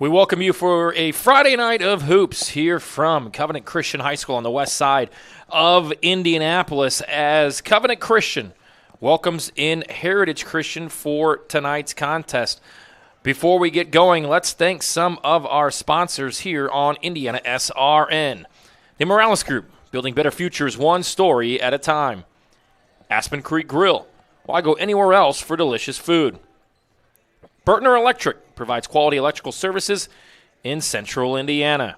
We welcome you for a Friday night of hoops here from Covenant Christian High School on the west side of Indianapolis as Covenant Christian welcomes in Heritage Christian for tonight's contest. Before we get going, let's thank some of our sponsors here on IndianaSRN. The Morales Group, building better futures one story at a time. Aspen Creek Grill, why go anywhere else for delicious food? Burtner Electric provides quality electrical services in central Indiana.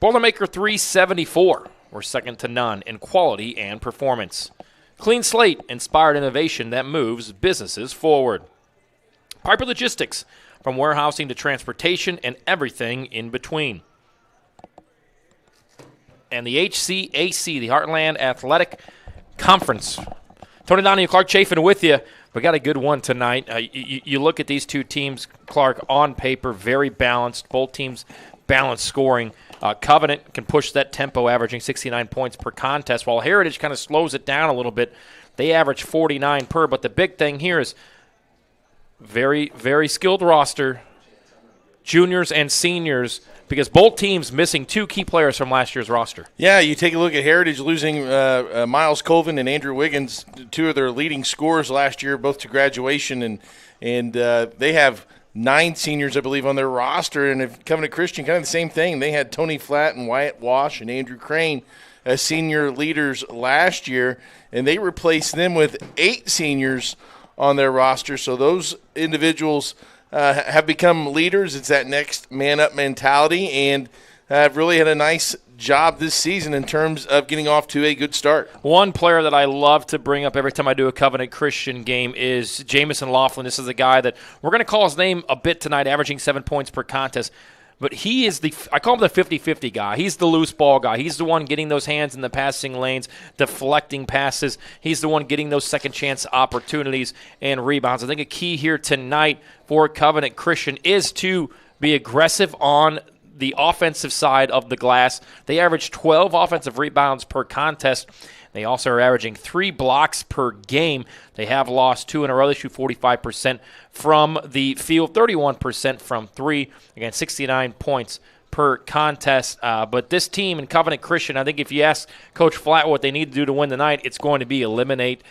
Boilermaker 374, we're second to none in quality and performance. Clean Slate, inspired innovation that moves businesses forward. Piper Logistics, from warehousing to transportation and everything in between. And the IHSAA, the Heartland Athletic Conference. Tony Donahue, Clark Chafin with you. We got a good one tonight. You look at these two teams, Clark, on paper, very balanced. Both teams balanced scoring. Covenant can push that tempo, averaging 69 points per contest, while Heritage kind of slows it down a little bit. They average 49 per, but the big thing here is very, very skilled roster, juniors and seniors, because both teams missing two key players from last year's roster. Yeah, you take a look at Heritage losing Miles Colvin and Andrew Wiggins, two of their leading scorers last year, both to graduation, and they have 9 seniors, I believe, on their roster. And if Covenant Christian, kind of the same thing. They had Tony Flatt and Wyatt Wash and Andrew Crane as senior leaders last year, and they replaced them with 8 seniors on their roster. So those individuals have become leaders. It's that next man-up mentality, and have really had a nice job this season in terms of getting off to a good start. One player that I love to bring up every time I do a Covenant Christian game is Jamison Laughlin. This is a guy that we're going to call his name a bit tonight, averaging 7 points per contest. But he is I call him the 50-50 guy. He's the loose ball guy. He's the one getting those hands in the passing lanes, deflecting passes. He's the one getting those second chance opportunities and rebounds. I think a key here tonight for Covenant Christian is to be aggressive on the offensive side of the glass. They average 12 offensive rebounds per contest. They also are averaging 3 blocks per game. They have lost 2 in a row. They shoot 45% from the field, 31% from 3. Again, 69 points per contest. But this team in Covenant Christian, I think if you ask Coach Flatt what they need to do to win tonight, it's going to be eliminate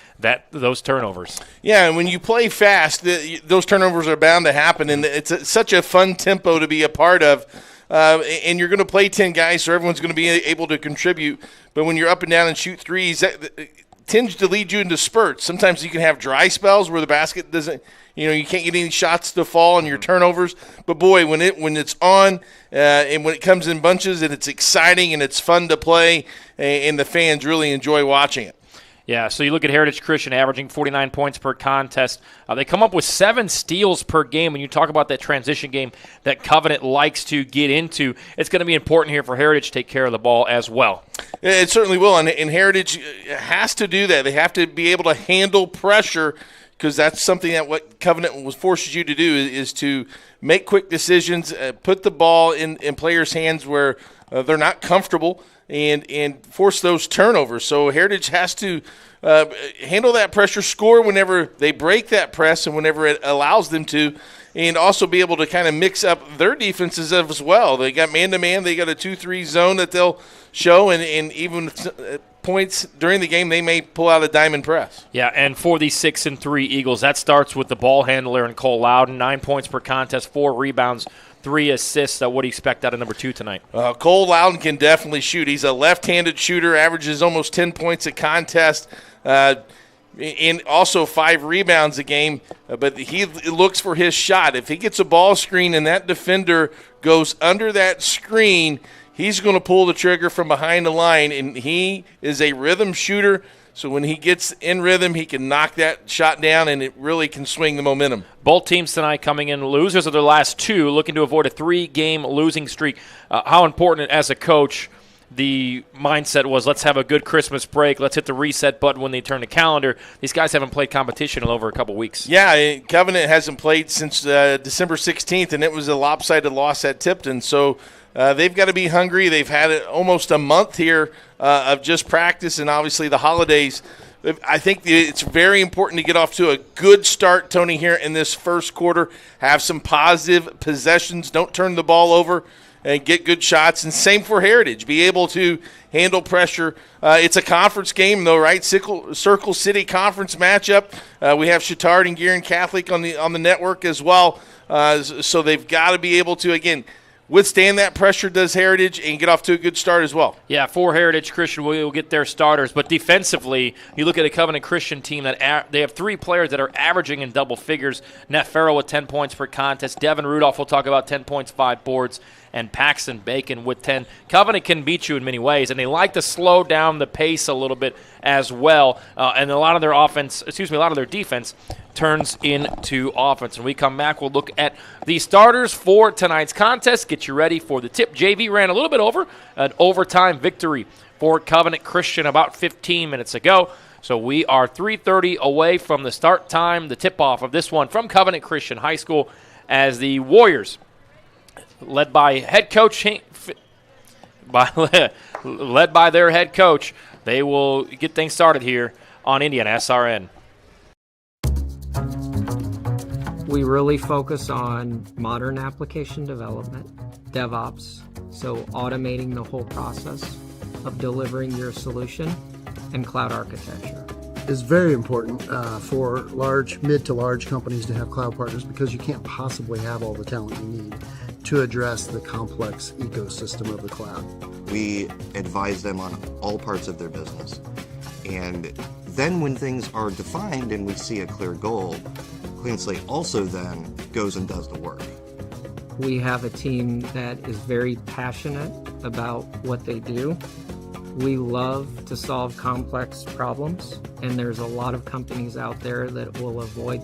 those turnovers. Yeah, and when you play fast, those turnovers are bound to happen, and it's such a fun tempo to be a part of. And you're going to play 10 guys, so everyone's going to be able to contribute. But when you're up and down and shoot threes, that tends to lead you into spurts. Sometimes you can have dry spells where the basket doesn't, you can't get any shots to fall on your turnovers. But boy, when it's on and when it comes in bunches and it's exciting and it's fun to play, and the fans really enjoy watching it. Yeah, so you look at Heritage Christian averaging 49 points per contest. They come up with 7 steals per game. When you talk about that transition game that Covenant likes to get into, it's going to be important here for Heritage to take care of the ball as well. It certainly will, and Heritage has to do that. They have to be able to handle pressure, because that's something that what Covenant forces you to do is to make quick decisions, put the ball in players' hands where they're not comfortable, and force those turnovers. So Heritage has to handle that pressure, score whenever they break that press and whenever it allows them to, and also be able to kind of mix up their defenses as well. They got man-to-man. They got a 2-3 zone that they'll show, and even points during the game, they may pull out a diamond press. Yeah, and for the 6-3 Eagles, that starts with the ball handler and Cole Loudon, 9 points per contest, 4 rebounds, 3 assists. What do you expect out of number 2 tonight? Cole Loudon can definitely shoot. He's a left-handed shooter, averages almost 10 points a contest, and also 5 rebounds a game. But he looks for his shot. If he gets a ball screen and that defender goes under that screen, he's going to pull the trigger from behind the line, and he is a rhythm shooter. So when he gets in rhythm, he can knock that shot down, and it really can swing the momentum. Both teams tonight coming in losers of their last 2, looking to avoid a 3-game losing streak. How important, as a coach, the mindset was, let's have a good Christmas break, let's hit the reset button when they turn the calendar. These guys haven't played competition in over a couple weeks. Yeah, Covenant hasn't played since December 16th, and it was a lopsided loss at Tipton. So they've got to be hungry. They've had almost a month here of just practice, and obviously the holidays I think it's very important to get off to a good start, Tony, here in this first quarter. Have some positive possessions. Don't turn the ball over and get good shots. And same for Heritage. Be able to handle pressure. It's a conference game, though, right? Circle City Conference matchup. We have Chittard and Guerin Catholic on the network as well. So they've got to be able to, again, withstand that pressure, does Heritage, and get off to a good start as well. Yeah, for Heritage Christian, we will get their starters. But defensively, you look at a Covenant Christian team that they have 3 players that are averaging in double figures. Nat Farrell with 10 points per contest. Devin Rudolph, we'll talk about 10 points, 5 boards. And Paxton Bacon with 10. Covenant can beat you in many ways, and they like to slow down the pace a little bit as well. And a lot of their defense turns into offense. And we come back, we'll look at the starters for tonight's contest. Get you ready for the tip. JV ran a little bit over an overtime victory for Covenant Christian about 15 minutes ago. So we are 3:30 away from the start time, the tip-off of this one from Covenant Christian High School, as the Warriors, led by their head coach, they will get things started here on IndianaSRN. We really focus on modern application development, DevOps, so automating the whole process of delivering your solution, and cloud architecture. It's very important for mid to large companies to have cloud partners, because you can't possibly have all the talent you need to address the complex ecosystem of the cloud. We advise them on all parts of their business. And then when things are defined and we see a clear goal, Clean Slate also then goes and does the work. We have a team that is very passionate about what they do. We love to solve complex problems, and there's a lot of companies out there that will avoid,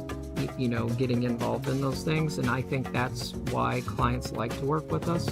getting involved in those things, and I think that's why clients like to work with us.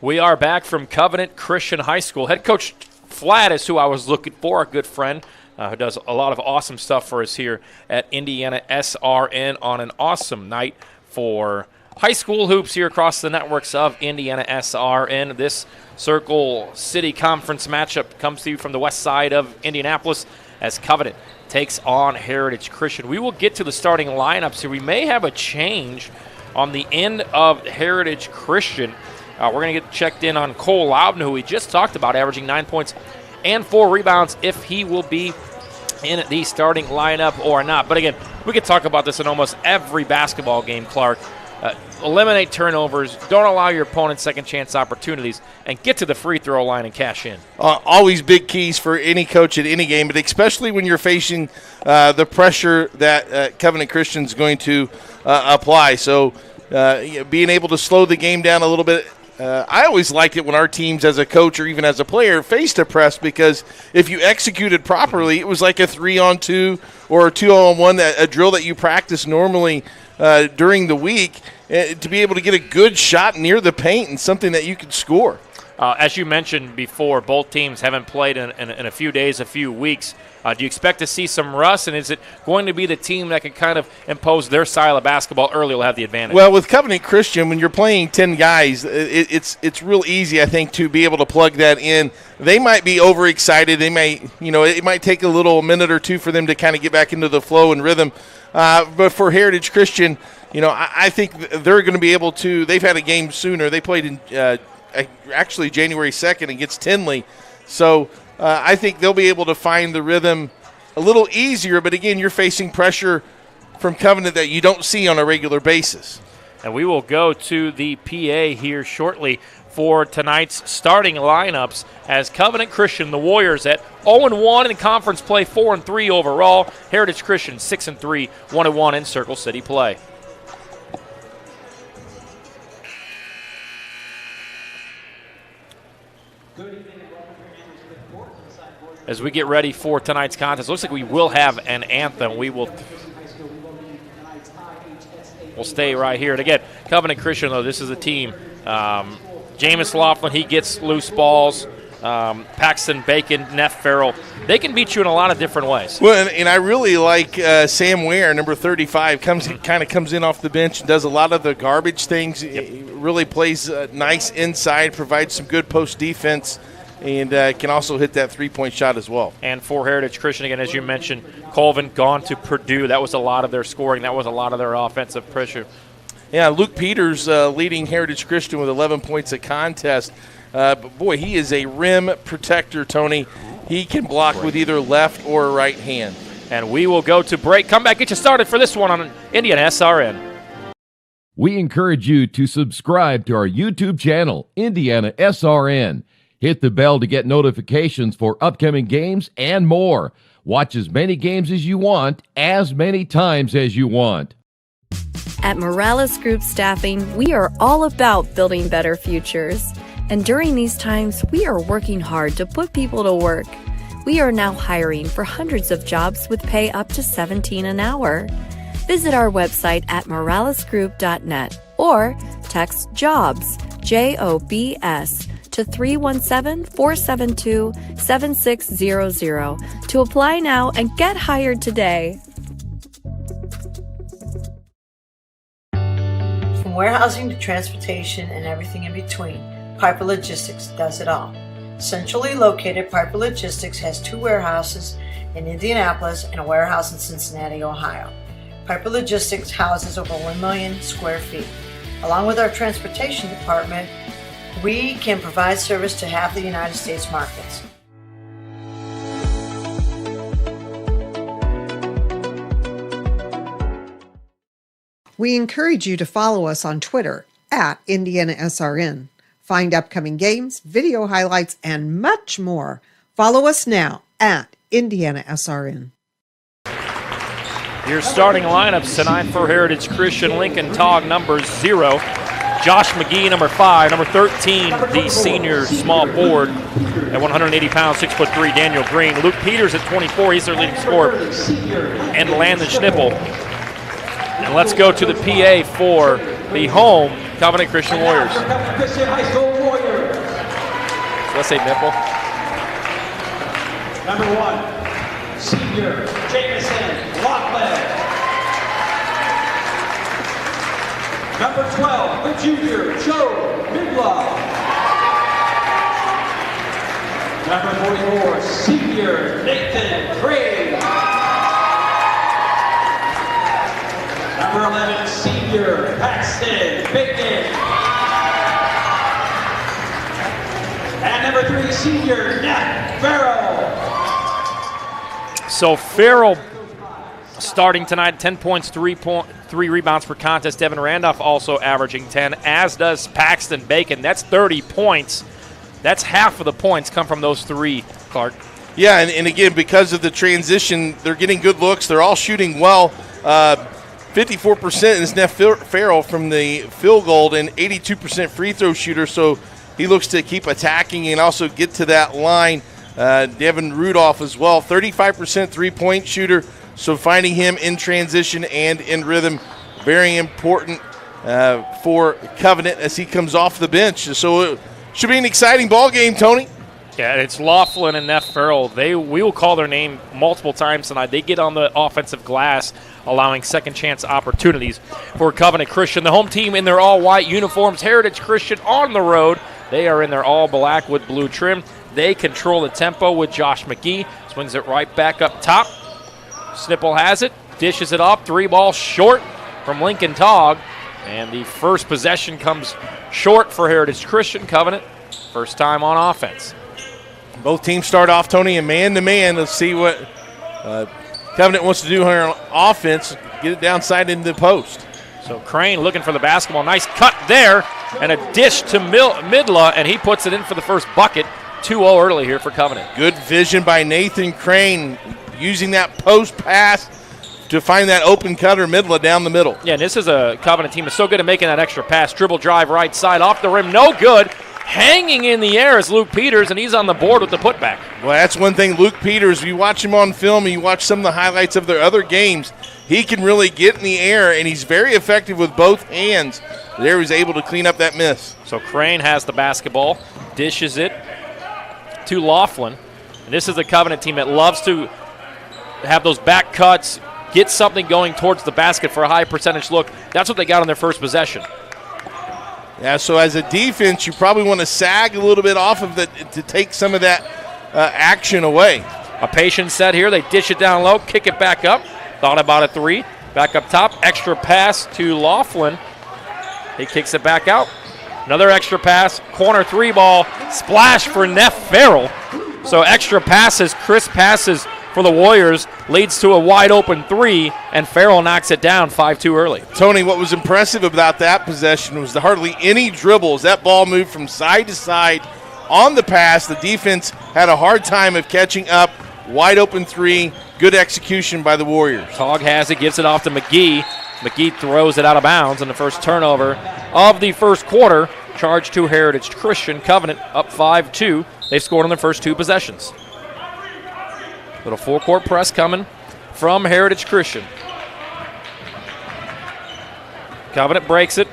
We are back from Covenant Christian High School. Head coach Flatt is who I was looking for, a good friend who does a lot of awesome stuff for us here at IndianaSRN on an awesome night for high school hoops here across the networks of IndianaSRN. This Circle City Conference matchup comes to you from the west side of Indianapolis as Covenant takes on Heritage Christian. We will get to the starting lineups here. We may have a change on the end of Heritage Christian. We're going to get checked in on Cole Loudon, who we just talked about, averaging 9 points and 4 rebounds, if he will be in the starting lineup or not. But again, we could talk about this in almost every basketball game, Clark. Eliminate turnovers, don't allow your opponent second chance opportunities, and get to the free throw line and cash in. Always big keys for any coach at any game, but especially when you're facing the pressure that Covenant Christian's going to apply. So being able to slow the game down a little bit. I always liked it when our teams as a coach or even as a player faced a press, because if you executed properly, it was like a 3-on-2 or a 2-on-1, a drill that you practice normally during the week, to be able to get a good shot near the paint and something that you could score. As you mentioned before, both teams haven't played in a few days, a few weeks. Do you expect to see some rust, and is it going to be the team that can kind of impose their style of basketball early will have the advantage? Well, with Covenant Christian, when you're playing 10 guys, it's real easy, I think, to be able to plug that in. They might be overexcited. They may, it might take a minute or two for them to kind of get back into the flow and rhythm. But for Heritage Christian, I think they're going to be able to. They've had a game sooner. They played in actually January 2nd against Tinley. So I think they'll be able to find the rhythm a little easier. But, again, you're facing pressure from Covenant that you don't see on a regular basis. And we will go to the PA here shortly for tonight's starting lineups as Covenant Christian, the Warriors, at 0-1 in conference play, 4-3 overall. Heritage Christian 6-3, 1-1 in Circle City play. As we get ready for tonight's contest, looks like we will have an anthem. We'll stay right here. And again, Covenant Christian, though, this is a team. Jameis Laughlin, he gets loose balls. Paxton, Bacon, Neff, Farrell, they can beat you in a lot of different ways. Well, and I really like Sam Ware, number 35, comes in off the bench and does a lot of the garbage things. Yep. He really plays nice inside, provides some good post defense, and can also hit that three-point shot as well. And for Heritage Christian, again, as you mentioned, Colvin gone to Purdue. That was a lot of their scoring. That was a lot of their offensive pressure. Yeah, Luke Peters leading Heritage Christian with 11 points a contest. But, boy, he is a rim protector, Tony. He can block with either left or right hand. And we will go to break. Come back, get you started for this one on IndianaSRN. We encourage you to subscribe to our YouTube channel, IndianaSRN. Hit the bell to get notifications for upcoming games and more. Watch as many games as you want, as many times as you want. At Morales Group Staffing, we are all about building better futures. And during these times, we are working hard to put people to work. We are now hiring for hundreds of jobs with pay up to $17 an hour. Visit our website at moralesgroup.net or text JOBS, JOBS, to 317-472-7600 to apply now and get hired today. From warehousing to transportation and everything in between, Piper Logistics does it all. Centrally located, Piper Logistics has 2 warehouses in Indianapolis and a warehouse in Cincinnati, Ohio. Piper Logistics houses over 1 million square feet. Along with our transportation department, we can provide service to half the United States markets. We encourage you to follow us on Twitter at IndianaSRN. Find upcoming games, video highlights, and much more. Follow us now at IndianaSRN. Your starting lineups tonight for Heritage Christian: Lincoln Togg, number 0. Josh McGee, number 5. Number 13, the senior small forward at 180 pounds, 6'3", Daniel Green. Luke Peters at 24, he's their leading scorer. And Landon Schnippel. And let's go to the PA for the home Covenant Christian Warriors. So let's say Nipple. Number 1, senior Jameson Lockland. Number 12, the junior Joe Midlaw. Number 44, senior Nathan Craig. Number 11, senior Paxton Bacon. And number 3, senior Neff Farrell. So Farrell starting tonight, 10 points, 3 rebounds per contest. Devin Randolph also averaging 10, as does Paxton Bacon. That's 30 points. That's half of the points come from those 3, Clark. Yeah, and again, because of the transition, they're getting good looks. They're all shooting well. 54% is Neff Farrell from the field goal and 82% free throw shooter, so he looks to keep attacking and also get to that line. Devin Rudolph as well, 35% three-point shooter, so finding him in transition and in rhythm, very important for Covenant as he comes off the bench. So it should be an exciting ball game, Tony. Yeah, it's Laughlin and Neff Farrell. We will call their name multiple times tonight. They get on the offensive glass, allowing second chance opportunities for Covenant Christian. The home team in their all-white uniforms. Heritage Christian on the road. They are in their all-black with blue trim. They control the tempo with Josh McGee. Swings it right back up top. Snipple has it, dishes it up. 3 ball short from Lincoln Togg. And the first possession comes short for Heritage Christian. Covenant, first time on offense. Both teams start off, Tony, and man-to-man. Let's see what Covenant wants to do here on offense. Get it downside into the post. So Crane looking for the basketball. Nice cut there, and a dish to Midla, and he puts it in for the first bucket. 2-0 early here for Covenant. Good vision by Nathan Crane, using that post pass to find that open cutter Midla down the middle. Yeah, and this is a Covenant team that's so good at making that extra pass. Dribble drive right side off the rim, no good. Hanging in the air is Luke Peters, and he's on the board with the putback. Well, that's one thing. Luke Peters, you watch him on film and you watch some of the highlights of their other games, he can really get in the air, and he's very effective with both hands. There he's able to clean up that miss. So Crane has the basketball, dishes it to Laughlin. And this is the Covenant team that loves to have those back cuts, get something going towards the basket for a high percentage look. That's what they got on their first possession. Yeah, so as a defense, you probably want to sag a little bit off of that to take some of that action away. A patient set here. They dish it down low, kick it back up. Thought about a three. Back up top. Extra pass to Laughlin. He kicks it back out. Another extra pass. Corner three ball. Splash for Neff Farrell. So extra passes, crisp passes for the Warriors leads to a wide open three, and Farrell knocks it down 5-2 early. Tony, what was impressive about that possession was hardly any dribbles. That ball moved from side to side on the pass. The defense had a hard time of catching up. Wide open three, good execution by the Warriors. Hogg has it, gives it off to McGee. McGee throws it out of bounds on the first turnover of the first quarter. Charge to Heritage Christian. Covenant up 5-2. They've scored on their first two possessions. Little full-court press coming from Heritage Christian. Covenant breaks it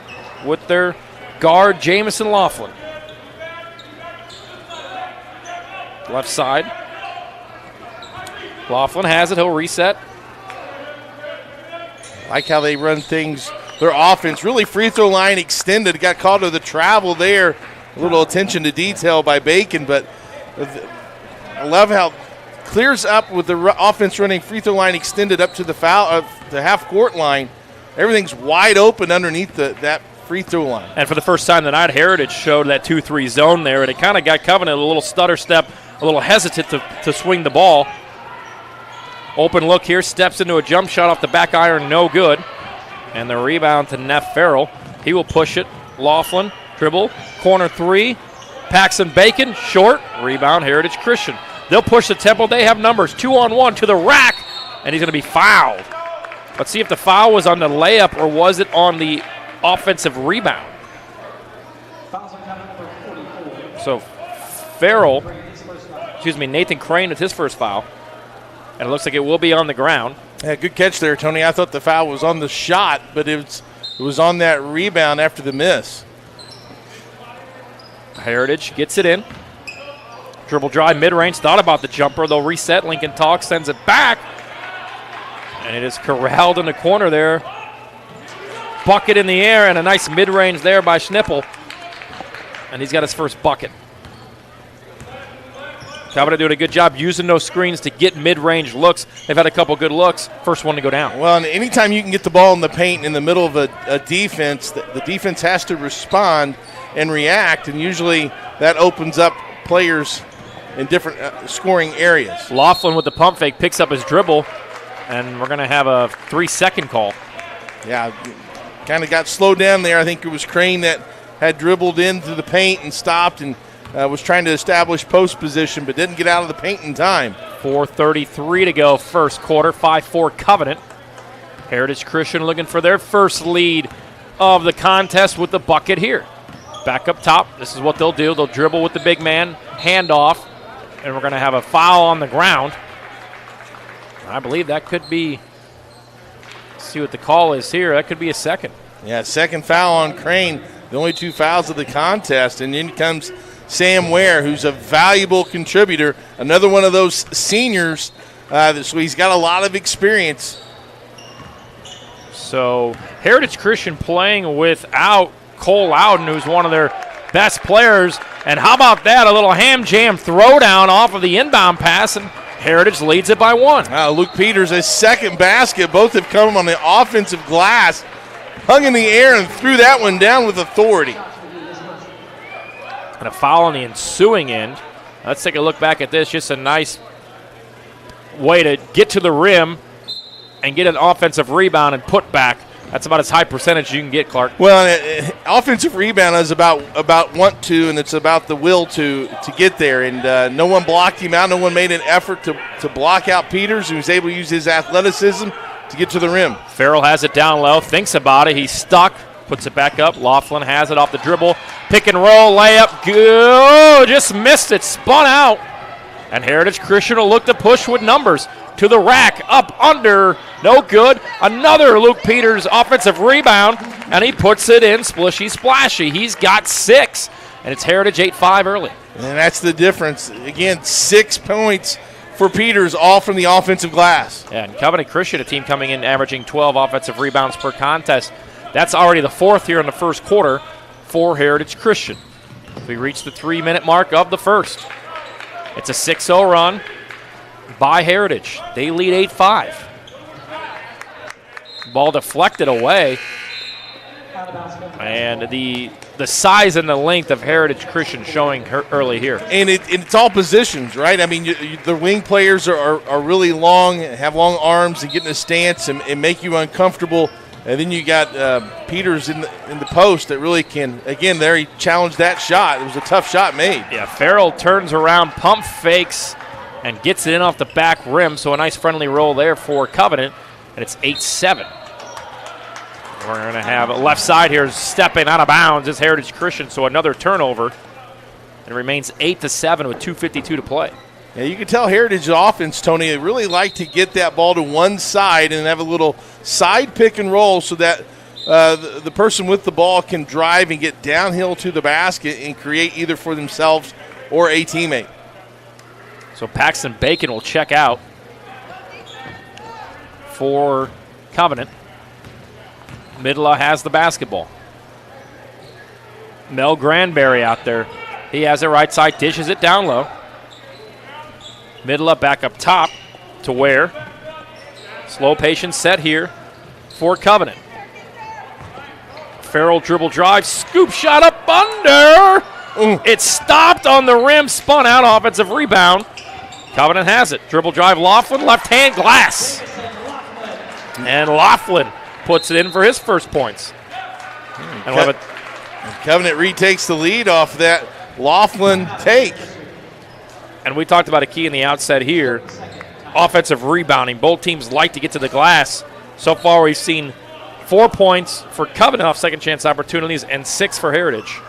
with their guard, Jamison Laughlin. Left side. Laughlin has it. He'll reset. Like how they run things, their offense, really free throw line extended. Got called to the travel there. A little attention to detail by Bacon, but I love how clears up with the offense running free throw line extended up to the foul, the half court line. Everything's wide open underneath that free throw line. And for the first time tonight, Heritage showed that 2-3 zone there, and it kind of got Covenant a little stutter step, a little hesitant to swing the ball. Open look here, steps into a jump shot off the back iron, no good. And the rebound to Neff Farrell. He will push it. Laughlin, dribble, corner three. Paxton Bacon, short. Rebound, Heritage Christian. They'll push the tempo. They have numbers. 2-on-1 to the rack, and he's going to be fouled. Let's see if the foul was on the layup or was it on the offensive rebound. So Nathan Crane with his first foul. And it looks like it will be on the ground. Yeah, good catch there, Tony. I thought the foul was on the shot, but it was on that rebound after the miss. Heritage gets it in. Dribble drive, mid-range, thought about the jumper. They'll reset. Lincoln Talk sends it back. And it is corralled in the corner there. Bucket in the air and a nice mid-range there by Schnippel. And he's got his first bucket. Covenant doing a good job using those screens to get mid-range looks. They've had a couple good looks. First one to go down. Well, and anytime you can get the ball in the paint in the middle of a defense, the defense has to respond and react, and usually that opens up players in different scoring areas. Laughlin with the pump fake picks up his dribble, and we're going to have a 3-second call. Yeah, kind of got slowed down there. I think it was Crane that had dribbled into the paint and stopped and was trying to establish post position, but didn't get out of the paint in time. 4:33 to go first quarter, 5-4 Covenant. Heritage Christian looking for their first lead of the contest with the bucket here. Back up top, this is what they'll do. They'll dribble with the big man, handoff, and we're going to have a foul on the ground. I believe that could be, let's see what the call is here, that could be a second. Yeah, second foul on Crane, the only two fouls of the contest, and in comes Sam Ware, who's a valuable contributor, another one of those seniors, so he's got a lot of experience. So Heritage Christian playing without Cole Loudon, who's one of their best players, and how about that, a little ham jam throwdown off of the inbound pass, and Heritage leads it by one. Luke Peters, his second basket, both have come on the offensive glass, hung in the air and threw that one down with authority. And a foul on the ensuing end. Let's take a look back at this. Just a nice way to get to the rim and get an offensive rebound and put back. That's about as high percentage you can get, Clark. Well, offensive rebound is about want to, and it's about the will to get there. And no one blocked him out. No one made an effort to block out Peters, who was able to use his athleticism to get to the rim. Farrell has it down low, thinks about it. He's stuck. Puts it back up. Laughlin has it off the dribble. Pick and roll, layup. Good. Just missed it. Spun out. And Heritage Christian will look to push with numbers. To the rack. Up, under. No good. Another Luke Peters offensive rebound. And he puts it in. Splishy, splashy. He's got 6. And it's Heritage 8-5 early. And that's the difference. Again, 6 points for Peters, all from the offensive glass. Yeah, and Covenant Christian, a team coming in averaging 12 offensive rebounds per contest. That's already the 4th here in the first quarter for Heritage Christian. We reach the 3-minute mark of the first. It's a 6-0 run by Heritage. They lead 8-5. Ball deflected away. And the size and the length of Heritage Christian showing early here. And it's all positions, right? I mean, the wing players are really long, have long arms and get in a stance and make you uncomfortable. And then you got Peters in the post that really can, again, there he challenged that shot. It was a tough shot made. Yeah, Farrell turns around, pump fakes, and gets it in off the back rim. So a nice friendly roll there for Covenant, and it's 8-7. We're going to have a left side here stepping out of bounds is Heritage Christian, so another turnover. It remains 8-7 with 2:52 to play. Yeah, you can tell Heritage offense, Tony, they really like to get that ball to one side and have a little side pick and roll so that the person with the ball can drive and get downhill to the basket and create either for themselves or a teammate. So Paxton Bacon will check out for Covenant. Midla has the basketball. Mel Granberry out there. He has it right side, dishes it down low. Midla back up top to Ware. Slow, patient set here for Covenant. Farrell dribble drive, scoop shot up under. It stopped on the rim, spun out, offensive rebound. Covenant has it. Dribble drive, Laughlin, left hand, glass. And Laughlin puts it in for his first points. And Covenant retakes the lead off that Laughlin take. And we talked about a key in the outset here, offensive rebounding. Both teams like to get to the glass. So far we've seen 4 points for Covenant off second chance opportunities and 6 for Heritage.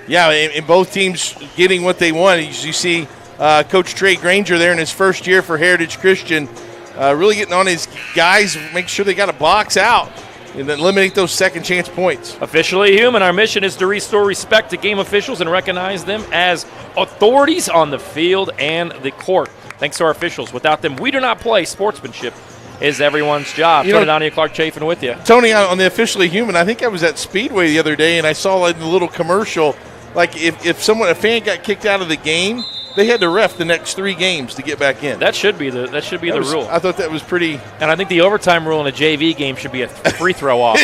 Yeah, and both teams getting what they want. As you see Coach Trey Granger there in his first year for Heritage Christian, really getting on his guys, make sure they got a box out and then eliminate those second chance points. Officially human, our mission is to restore respect to game officials and recognize them as authorities on the field and the court. Thanks to our officials. Without them, we do not play. Sportsmanship is everyone's job. Turn it on to you, Clark Chafin with you. Tony, on the Officially Human, I think I was at Speedway the other day and I saw like a little commercial, like if a fan got kicked out of the game, they had to ref the next 3 games to get back in. That should be the rule. I thought that was pretty. And I think the overtime rule in a JV game should be a free throw off.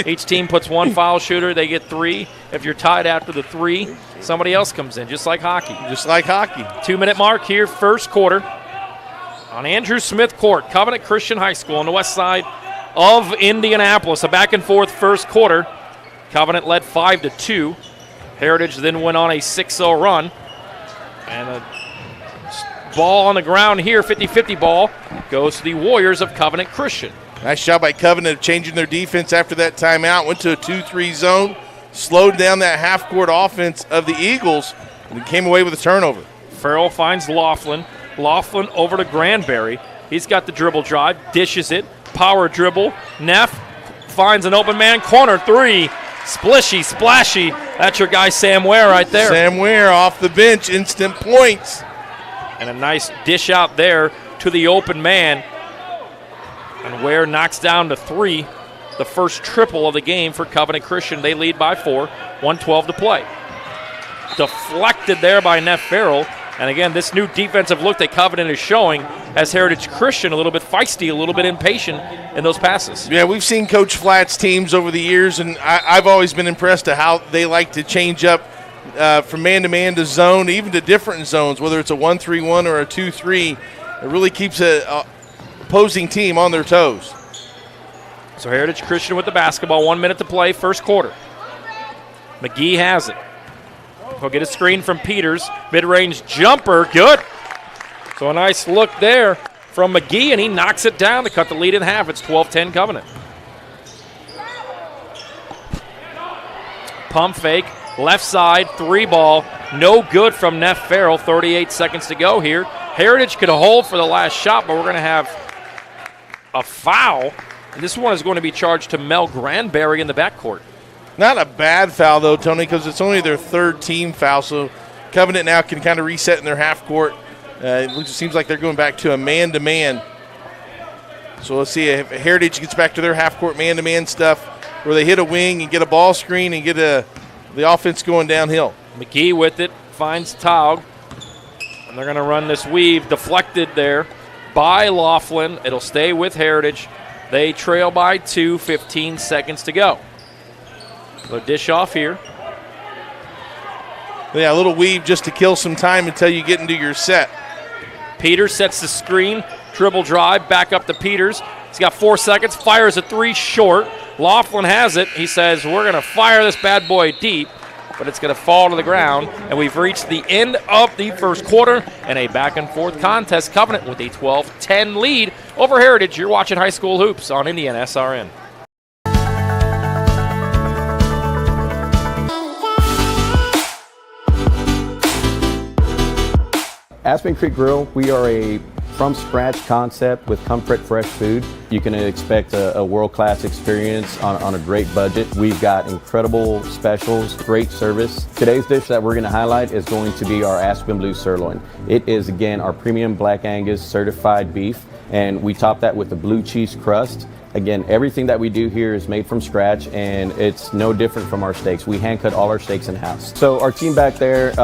Each team puts 1 foul shooter. They get 3. If you're tied after the 3, somebody else comes in, just like hockey. 2-minute mark here, first quarter. On Andrew Smith Court, Covenant Christian High School on the west side of Indianapolis. A back-and-forth first quarter. Covenant led 5-2. Heritage then went on a 6-0 run. And a ball on the ground here, 50-50 ball, goes to the Warriors of Covenant Christian. Nice job by Covenant of changing their defense after that timeout. Went to a 2-3 zone, slowed down that half-court offense of the Eagles, and came away with a turnover. Farrell finds Laughlin. Laughlin over to Granberry. He's got the dribble drive, dishes it, power dribble. Neff finds an open man, corner 3. Splishy, splashy. That's your guy Sam Ware right there. Sam Ware off the bench, instant points. And a nice dish out there to the open man. And Ware knocks down to 3. The first triple of the game for Covenant Christian. They lead by 4, 1:12 to play. Deflected there by Neff Farrell. And again, this new defensive look that Covenant is showing has Heritage Christian a little bit feisty, a little bit impatient in those passes. Yeah, we've seen Coach Flatt's teams over the years, and I've always been impressed at how they like to change up from man-to-man to zone, even to different zones, whether it's a 1-3-1 or a 2-3. It really keeps an opposing team on their toes. So Heritage Christian with the basketball, 1 minute to play, first quarter. McGee has it. He'll get a screen from Peters. Mid-range jumper, good. So a nice look there from McGee, and he knocks it down to cut the lead in half. It's 12-10 Covenant. Pump fake, left side, 3 ball. No good from Neff Farrell. 38 seconds to go here. Heritage could hold for the last shot, but we're going to have a foul. And this one is going to be charged to Mel Granberry in the backcourt. Not a bad foul, though, Tony, because it's only their 3rd team foul. So Covenant now can kind of reset in their half court. It seems like they're going back to a man-to-man. So let's see if Heritage gets back to their half court man-to-man stuff where they hit a wing and get a ball screen and get the offense going downhill. McGee with it, finds Taug. And they're going to run this weave, deflected there by Laughlin. It'll stay with Heritage. They trail by 2, 15 seconds to go. So dish off here. Yeah, a little weave just to kill some time until you get into your set. Peters sets the screen, dribble drive, back up to Peters. He's got 4 seconds, fires a 3 short. Laughlin has it. He says, we're going to fire this bad boy deep, but it's going to fall to the ground. And we've reached the end of the first quarter and a back-and-forth contest. Covenant with a 12-10 lead over Heritage. You're watching High School Hoops on IndianaSRN. Aspen Creek Grill, we are a from-scratch concept with comfort fresh food. You can expect a world-class experience on a great budget. We've got incredible specials, great service. Today's dish that we're going to highlight is going to be our Aspen Blue Sirloin. It is, again, our premium Black Angus certified beef, and we top that with a blue cheese crust. Again, everything that we do here is made from scratch, and it's no different from our steaks. We hand cut all our steaks in-house. So our team back there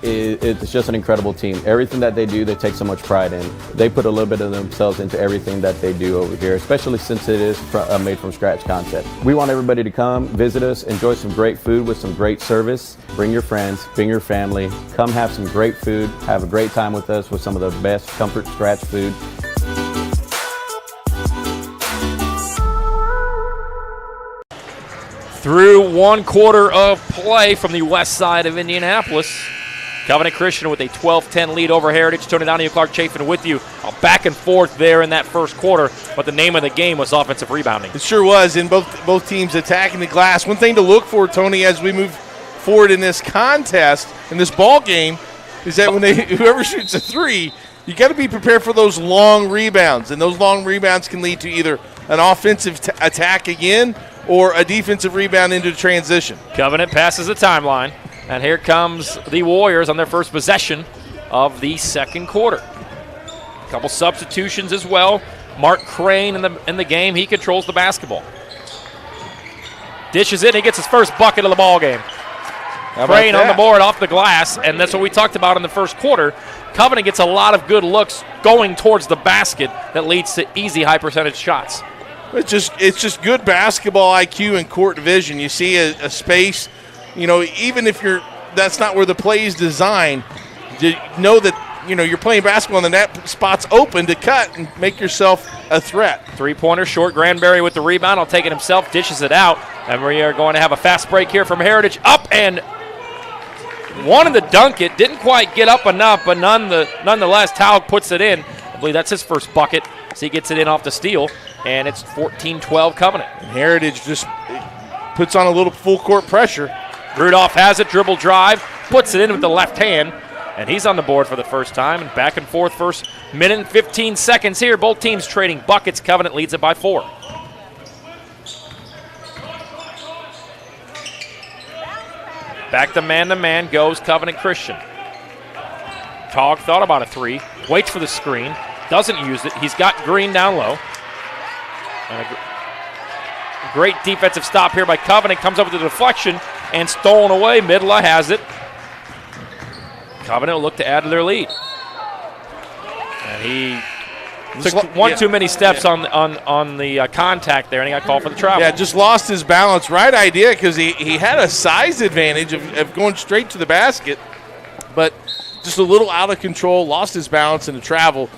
it's just an incredible team. Everything that they do, they take so much pride in. They put a little bit of themselves into everything that they do over here, especially since it is a made from scratch concept. We want everybody to come, visit us, enjoy some great food with some great service. Bring your friends, bring your family, come have some great food, have a great time with us with some of the best comfort scratch food. Through 1 quarter of play from the west side of Indianapolis, Covenant Christian with a 12-10 lead over Heritage. Tony Donahue, Clark Chafin with you. A back and forth there in that first quarter, but the name of the game was offensive rebounding. It sure was, and both teams attacking the glass. One thing to look for, Tony, as we move forward in this contest, in this ball game, is that when whoever shoots a 3, you got to be prepared for those long rebounds, and those long rebounds can lead to either an offensive attack again or a defensive rebound into transition. Covenant passes the timeline, and here comes the Warriors on their first possession of the second quarter. A couple substitutions as well. Mark Crane in the game. He controls the basketball. Dishes it, and he gets his first bucket of the ball game. Crane on the board off the glass, and that's what we talked about in the first quarter. Covenant gets a lot of good looks going towards the basket that leads to easy high percentage shots. It's just good basketball IQ and court vision. You see a space, even if that's not where the play is designed, you know that you're playing basketball and the net spot's open to cut and make yourself a threat. Three-pointer short. Granberry with the rebound. I'll take it himself. Dishes it out, and we are going to have a fast break here from Heritage. Up and wanted to dunk it. Didn't quite get up enough, but nonetheless, Taug puts it in. I believe that's his first bucket, so he gets it in off the steal. And it's 14-12 Covenant. And Heritage just puts on a little full court pressure. Rudolph has it, dribble drive, puts it in with the left hand, and he's on the board for the first time. And back and forth, first minute and 15 seconds here. Both teams trading buckets. Covenant leads it by 4. Back to man goes Covenant Christian. Taug thought about a 3, waits for the screen, doesn't use it. He's got Green down low. And a great defensive stop here by Covenant. Comes up with the deflection and stolen away. Midla has it. Covenant will look to add to their lead. And he took too many steps on the contact there, and he got called for the travel. Yeah, just lost his balance. Right idea, because he had a size advantage of going straight to the basket, but just a little out of control, lost his balance in the travel.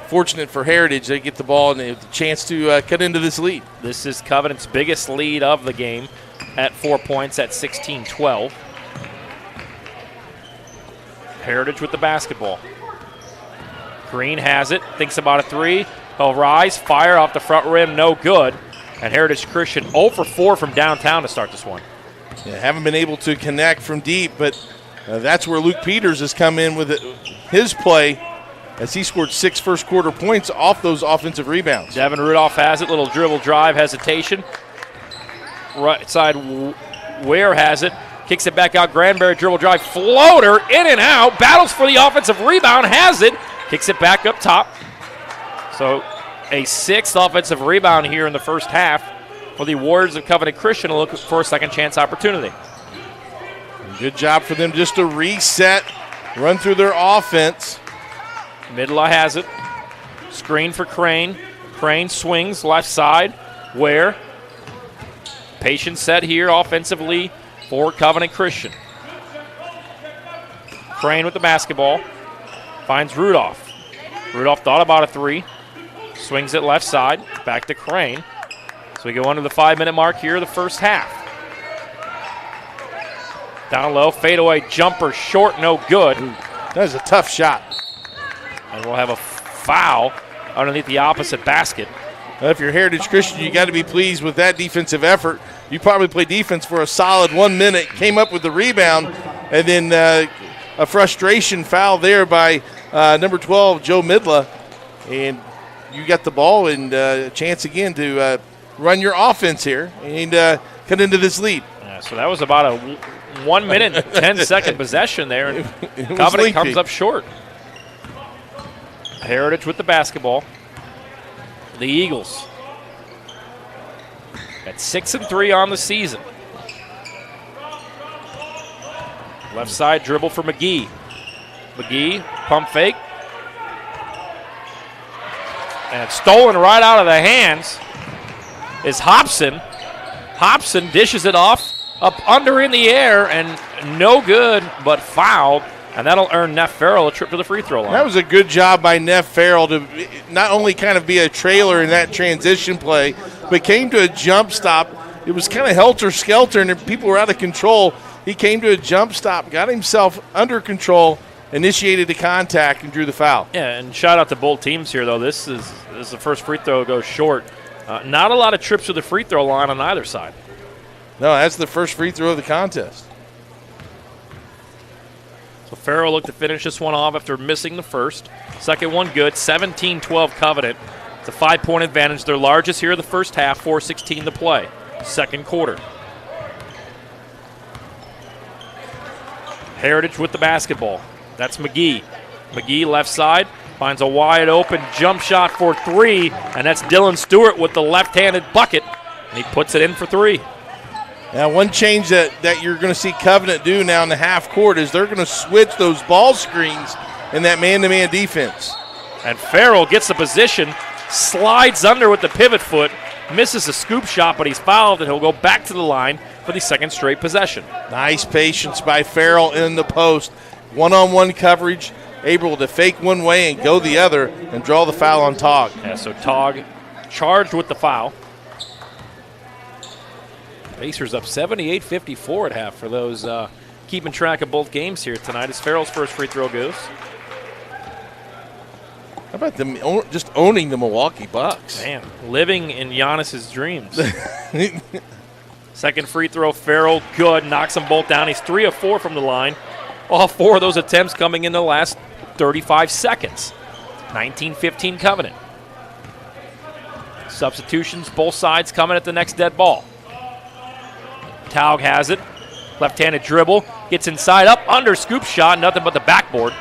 Fortunate for Heritage, they get the ball and they have the chance to cut into this lead. This is Covenant's biggest lead of the game at 4 points at 16-12. Heritage with the basketball. Green has it, thinks about a 3. He'll rise, fire off the front rim, no good. And Heritage Christian 0 for 4 from downtown to start this one. Yeah, haven't been able to connect from deep, but that's where Luke Peters has come in with his play, as he scored 6 first quarter points off those offensive rebounds. Devin Rudolph has it, little dribble drive, hesitation. Right side, Ware has it, Kicks it back out. Granberry dribble drive. Floater in and out. Battles for the offensive rebound. Has it. Kicks it back up top. So a 6th offensive rebound here in the first half for the Warriors of Covenant Christian to look for a second chance opportunity. Good job for them just to reset, run through their offense. Midla has it. Screen for Crane. Crane swings left side. Ware. Patient set here offensively for Covenant Christian. Crane with the basketball. Finds Rudolph. Rudolph thought about a 3. Swings it left side. Back to Crane. So we go under the 5-minute mark here of the first half. Down low, fadeaway jumper, short, no good. That was a tough shot. And we'll have a foul underneath the opposite basket. Well, if you're Heritage Christian, you got to be pleased with that defensive effort. You probably played defense for a solid 1 minute, came up with the rebound, and then a frustration foul there by number 12, Joe Midla. And you got the ball and a chance again to run your offense here and cut into this lead. Yeah, so that was about a 1 minute and 10-second possession there, and Covenant lengthy. comes up short. Heritage with the basketball. The Eagles at 6-3 on the season. Left side dribble for McGee. McGee, pump fake. And stolen right out of the hands is Hobson. Hobson dishes it off, up under in the air, and no good, but fouled. And that'll earn Neff Farrell a trip to the free throw line. That was a good job by Neff Farrell to not only kind of be a trailer in that transition play, but came to a jump stop. It was kind of helter-skelter, and people were out of control. He came to a jump stop, got himself under control, initiated the contact, and drew the foul. Yeah, and shout out to both teams here, though. This is the first free throw goes short. Not a lot of trips to the free throw line on either side. No, that's the first free throw of the contest. So Farrell looked to finish this one off after missing the first. Second one good, 17-12 Covenant. It's a 5-point advantage. Their largest here in the first half, 4:16 to play. Second quarter. Heritage with the basketball. That's McGee. McGee left side, finds a wide open jump shot for 3, and that's Dylan Stewart with the left-handed bucket, and he puts it in for 3. Now, one change that you're going to see Covenant do now in the half court is they're going to switch those ball screens in that man-to-man defense. And Farrell gets the position, slides under with the pivot foot, misses a scoop shot, but he's fouled, and he'll go back to the line for the second straight possession. Nice patience by Farrell in the post. One-on-one coverage, able to fake one way and go the other and draw the foul on Togg. Yeah, so Togg charged with the foul. Pacers up 78-54 at half for those keeping track of both games here tonight as Farrell's first free throw goes. How about them just owning the Milwaukee Bucks? Man, living in Giannis's dreams. Second free throw, Farrell, good, knocks them both down. He's 3 of 4 from the line. All 4 of those attempts coming in the last 35 seconds. 19-15 Covenant. Substitutions, both sides coming at the next dead ball. Taug has it. Left-handed dribble. Gets inside, up, under, scoop shot. Nothing but the backboard.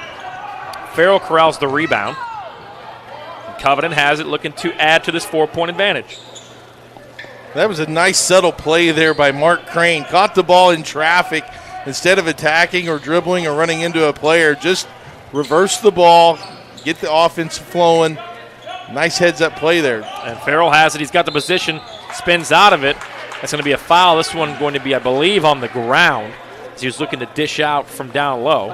Farrell corrals the rebound. And Covenant has it, looking to add to this 4-point advantage. That was a nice subtle play there by Mark Crane. Caught the ball in traffic. Instead of attacking or dribbling or running into a player, just reverse the ball, get the offense flowing. Nice heads-up play there. And Farrell has it. He's got the position, spins out of it. That's going to be a foul. This one going to be, I believe, on the ground. He was looking to dish out from down low.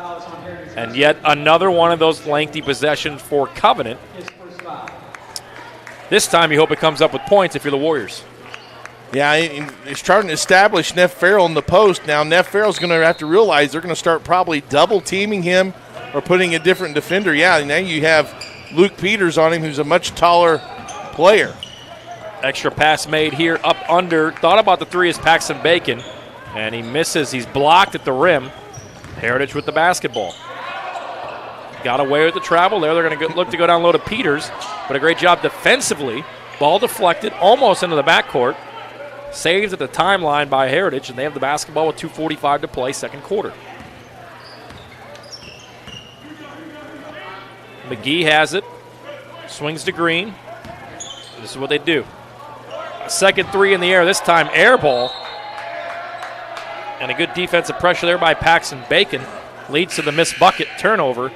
And yet another one of those lengthy possessions for Covenant. This time you hope it comes up with points if you're the Warriors. Yeah, he's trying to establish Neff Farrell in the post. Now, Neff Farrell's going to have to realize they're going to start probably double-teaming him or putting a different defender. Yeah, now you have Luke Peters on him, who's a much taller player. Extra pass made here, up under. Thought about the 3 is Paxton Bacon, and he misses. He's blocked at the rim. Heritage with the basketball. Got away with the travel there. They're going to look to go down low to Peters, but a great job defensively. Ball deflected, almost into the backcourt. Saved at the timeline by Heritage, and they have the basketball with 2:45 to play, second quarter. McGee has it. Swings to Green. This is what they do. A second three in the air, this time air ball. And a good defensive pressure there by Paxton Bacon leads to the missed bucket turnover,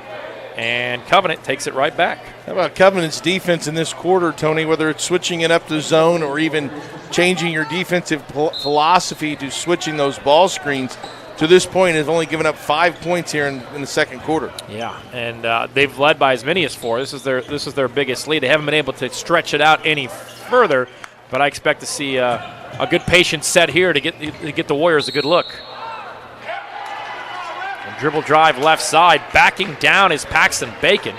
and Covenant takes it right back. How about Covenant's defense in this quarter, Tony, whether it's switching it up to zone or even changing your defensive philosophy to switching those ball screens? To this point, has only given up 5 points here in the second quarter. Yeah, and they've led by as many as 4. This is their biggest lead. They haven't been able to stretch it out any further, but I expect to see a good patient set here to get the Warriors a good look. And dribble drive left side, backing down is Paxton Bacon.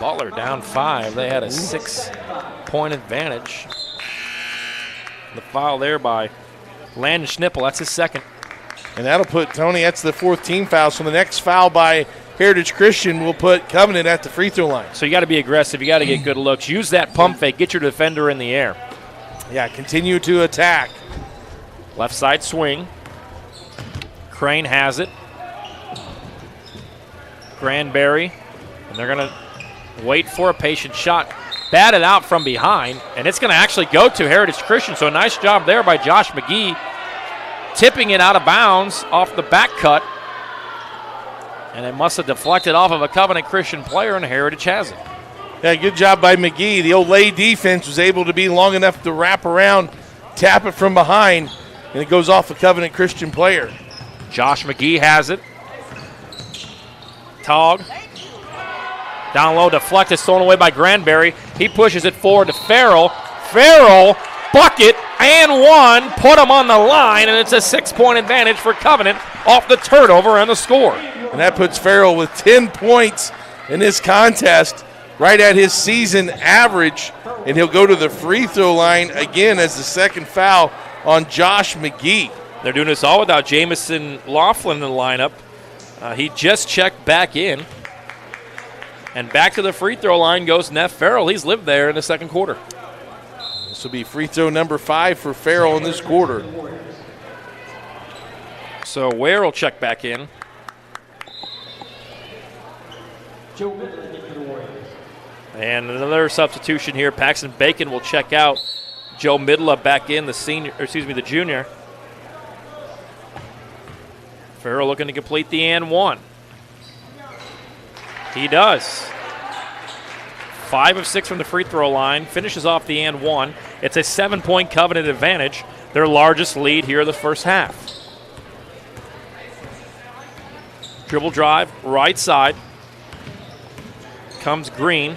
Butler down 5. They had a 6-point advantage. The foul there by Landon Schnippel, that's his second. And that'll put Tony, that's the 4th team foul. So the next foul by Heritage Christian will put Covenant at the free throw line. So you got to be aggressive. You got to get good looks. Use that pump fake. Get your defender in the air. Yeah, continue to attack. Left side swing. Crane has it. Granberry. And they're going to wait for a patient shot. Batted out from behind, and it's going to actually go to Heritage Christian. So a nice job there by Josh McGee, tipping it out of bounds off the back cut. And it must have deflected off of a Covenant Christian player, and Heritage has it. Yeah, good job by McGee. The Olay defense was able to be long enough to wrap around, tap it from behind, and it goes off a Covenant Christian player. Josh McGee has it. Tog. Down low, deflected, stolen away by Granberry. He pushes it forward to Farrell. Farrell, bucket, and 1. Put him on the line, and it's a 6-point advantage for Covenant off the turnover and the score. And that puts Farrell with 10 points in this contest, right at his season average. And he'll go to the free throw line again as the second foul on Josh McGee. They're doing this all without Jamison Laughlin in the lineup. He just checked back in. And back to the free throw line goes Neff Farrell. He's lived there in the second quarter. This will be free throw number 5 for Farrell in this quarter. So Ware will check back in. And another substitution here. Paxton Bacon will check out. Joe Midla back in, the junior. Farrell looking to complete the and 1. He does. 5 of 6 from the free throw line. Finishes off the and 1. It's a 7-point Covenant advantage. Their largest lead here in the first half. Dribble drive, right side. Comes Green.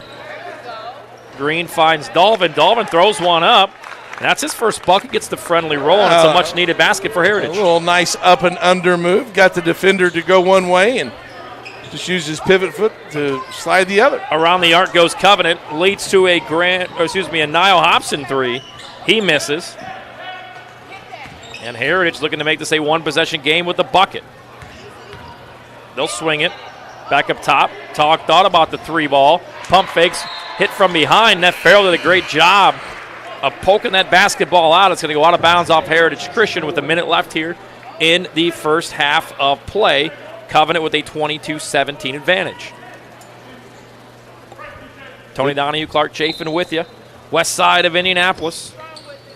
Green finds Dolvin. Dolvin throws one up. And that's his first bucket. Gets the friendly roll, and it's a much-needed basket for Heritage. A little nice up and under move. Got the defender to go one way and just used his pivot foot to slide the other. Around the arc goes Covenant. Leads to a Niall Hobson 3. He misses. And Heritage looking to make this a one-possession game with the bucket. They'll swing it. Back up top. Talk thought about the 3 ball. Pump fakes. Hit from behind. Neff Farrell did a great job of poking that basketball out. It's going to go out of bounds off Heritage Christian with a minute left here in the first half of play. Covenant with a 22-17 advantage. Tony Donahue, Clark Chafin with you. West side of Indianapolis.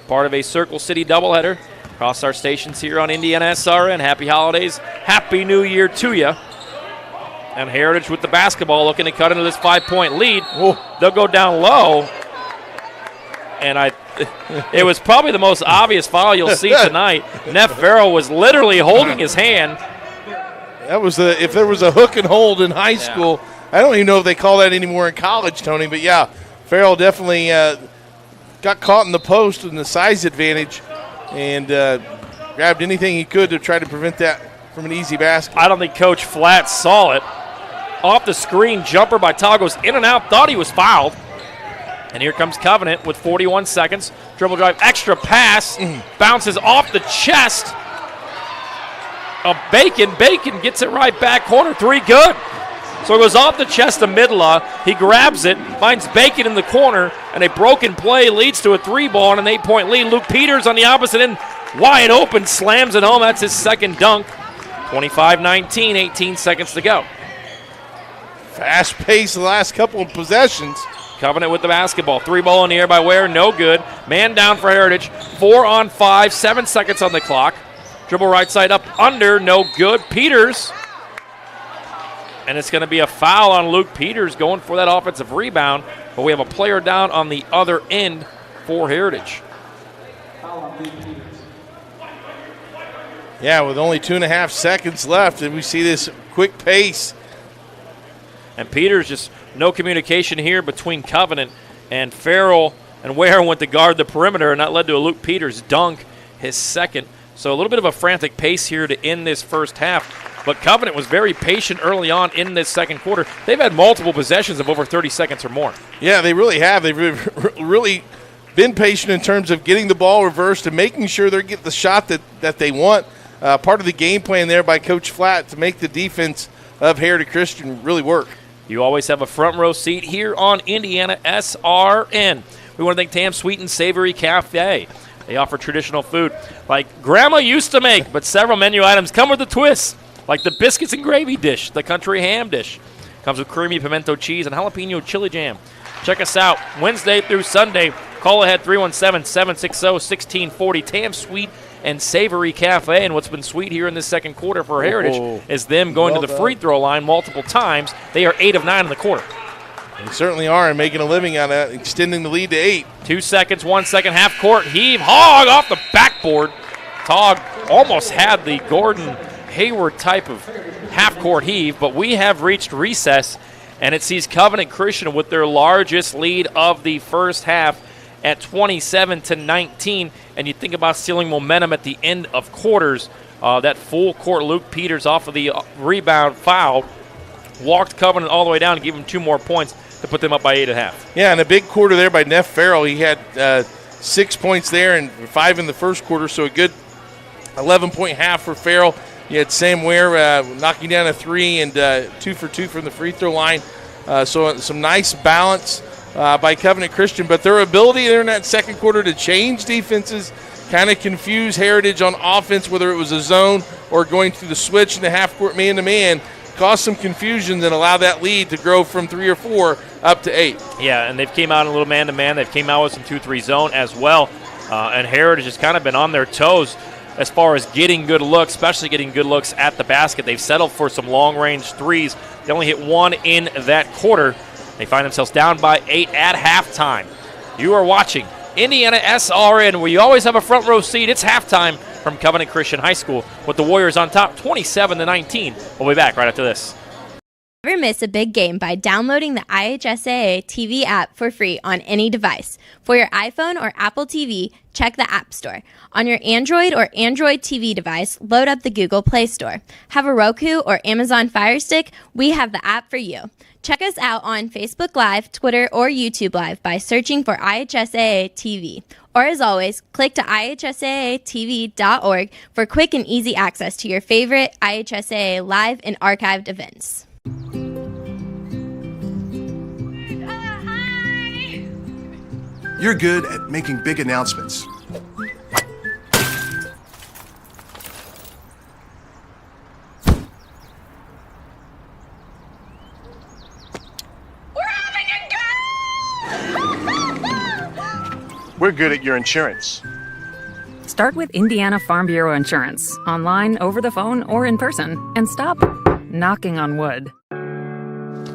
Part of a Circle City doubleheader. Across our stations here on IndianaSRN. Happy holidays. Happy New Year to you. And Heritage with the basketball looking to cut into this 5-point lead. They'll go down low. And it was probably the most obvious foul you'll see tonight. Neff Farrell was literally holding his hand. That was if there was a hook and hold in high school. I don't even know if they call that anymore in college, Tony. But, yeah, Farrell definitely got caught in the post in the size advantage and grabbed anything he could to try to prevent that from an easy basket. I don't think Coach Flatt saw it. Off the screen, jumper by Tog goes in and out, thought he was fouled. And here comes Covenant with 41 seconds. Dribble drive, extra pass, bounces off the chest of Bacon. Bacon gets it right back, corner 3, good. So it goes off the chest of Midla. He grabs it, finds Bacon in the corner, and a broken play leads to a 3-ball and an 8-point lead. Luke Peters on the opposite end, wide open, slams it home. That's his second dunk. 25-19, 18 seconds to go. Fast pace the last couple of possessions. Covenant with the basketball. 3-ball in the air by Ware, no good. Man down for Heritage. 4 on 5, 7 seconds on the clock. Dribble right side up under, no good. Peters. And it's going to be a foul on Luke Peters going for that offensive rebound. But we have a player down on the other end for Heritage. Yeah, with only 2.5 seconds left, and we see this quick pace. And Peters, just no communication here between Covenant and Farrell, and Ware went to guard the perimeter, and that led to a Luke Peters dunk, his second. So a little bit of a frantic pace here to end this first half. But Covenant was very patient early on in this second quarter. They've had multiple possessions of over 30 seconds or more. Yeah, they really have. They've really been patient in terms of getting the ball reversed and making sure they get the shot that they want. Part of the game plan there by Coach Flatt to make the defense of Heritage Christian really work. You always have a front row seat here on Indiana SRN. We want to thank Tam Sweet and Savory Cafe. They offer traditional food like Grandma used to make, but several menu items come with a twist, like the biscuits and gravy dish, the country ham dish. Comes with creamy pimento cheese and jalapeno chili jam. Check us out Wednesday through Sunday. Call ahead 317-760-1640. Tam Sweet and Savory Cafe. And what's been sweet here in this second quarter for Heritage is them going to the free throw line multiple times. They are 8 of 9 in the quarter. They certainly are, and making a living on that, extending the lead to 8. 2 seconds, 1 second, half court heave. Hogg off the backboard. Hogg almost had the Gordon Hayward type of half court heave, but we have reached recess, and it sees Covenant Christian with their largest lead of the first half at 27-19. And you think about stealing momentum at the end of quarters. That full court Luke Peters off of the rebound foul walked Covenant all the way down and gave them 2 more points to put them up by 8.5. Yeah, and a big quarter there by Neff Farrell. He had 6 points there and 5 in the first quarter, so a good 11-point half for Farrell. You had Sam Ware knocking down a 3 and 2 for 2 from the free throw line. So some nice balance by Covenant Christian, but their ability there in that second quarter to change defenses kind of confuse Heritage on offense, whether it was a zone or going through the switch in the half-court man-to-man, caused some confusion and allow that lead to grow from 3 or 4 up to 8. Yeah, and they've came out in a little man-to-man. They've came out with some 2-3 zone as well, and Heritage has kind of been on their toes as far as getting good looks, especially getting good looks at the basket. They've settled for some long-range threes. They only hit 1 in that quarter. They find themselves down by 8 at halftime. You are watching Indiana SRN, where you always have a front row seat. It's halftime from Covenant Christian High School with the Warriors on top 27-19. We'll be back right after this. Never miss a big game by downloading the IHSAA TV app for free on any device. For your iPhone or Apple TV, check the App Store. On your Android or Android TV device, load up the Google Play Store. Have a Roku or Amazon Fire Stick? We have the app for you. Check us out on Facebook Live, Twitter, or YouTube Live by searching for IHSAA TV. Or as always, click to IHSAATV.org for quick and easy access to your favorite IHSAA live and archived events. You're good at making big announcements. We're good at your insurance. Start with Indiana Farm Bureau Insurance, online, over the phone, or in person, and stop knocking on wood.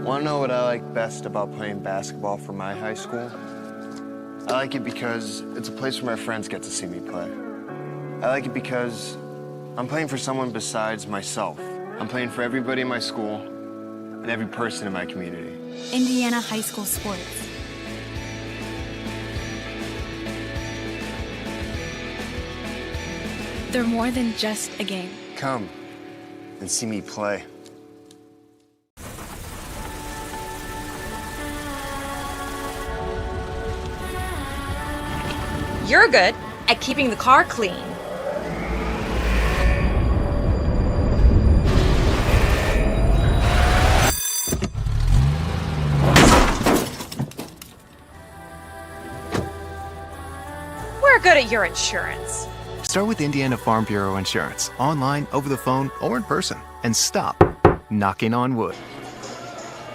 Want to know what I like best about playing basketball for my high school? I like it because it's a place where my friends get to see me play. I like it because I'm playing for someone besides myself. I'm playing for everybody in my school and every person in my community. Indiana High School Sports. They're more than just a game. Come and see me play. You're good at keeping the car clean. good at your insurance. Start with Indiana Farm Bureau Insurance, online, over the phone, or in person, and stop knocking on wood.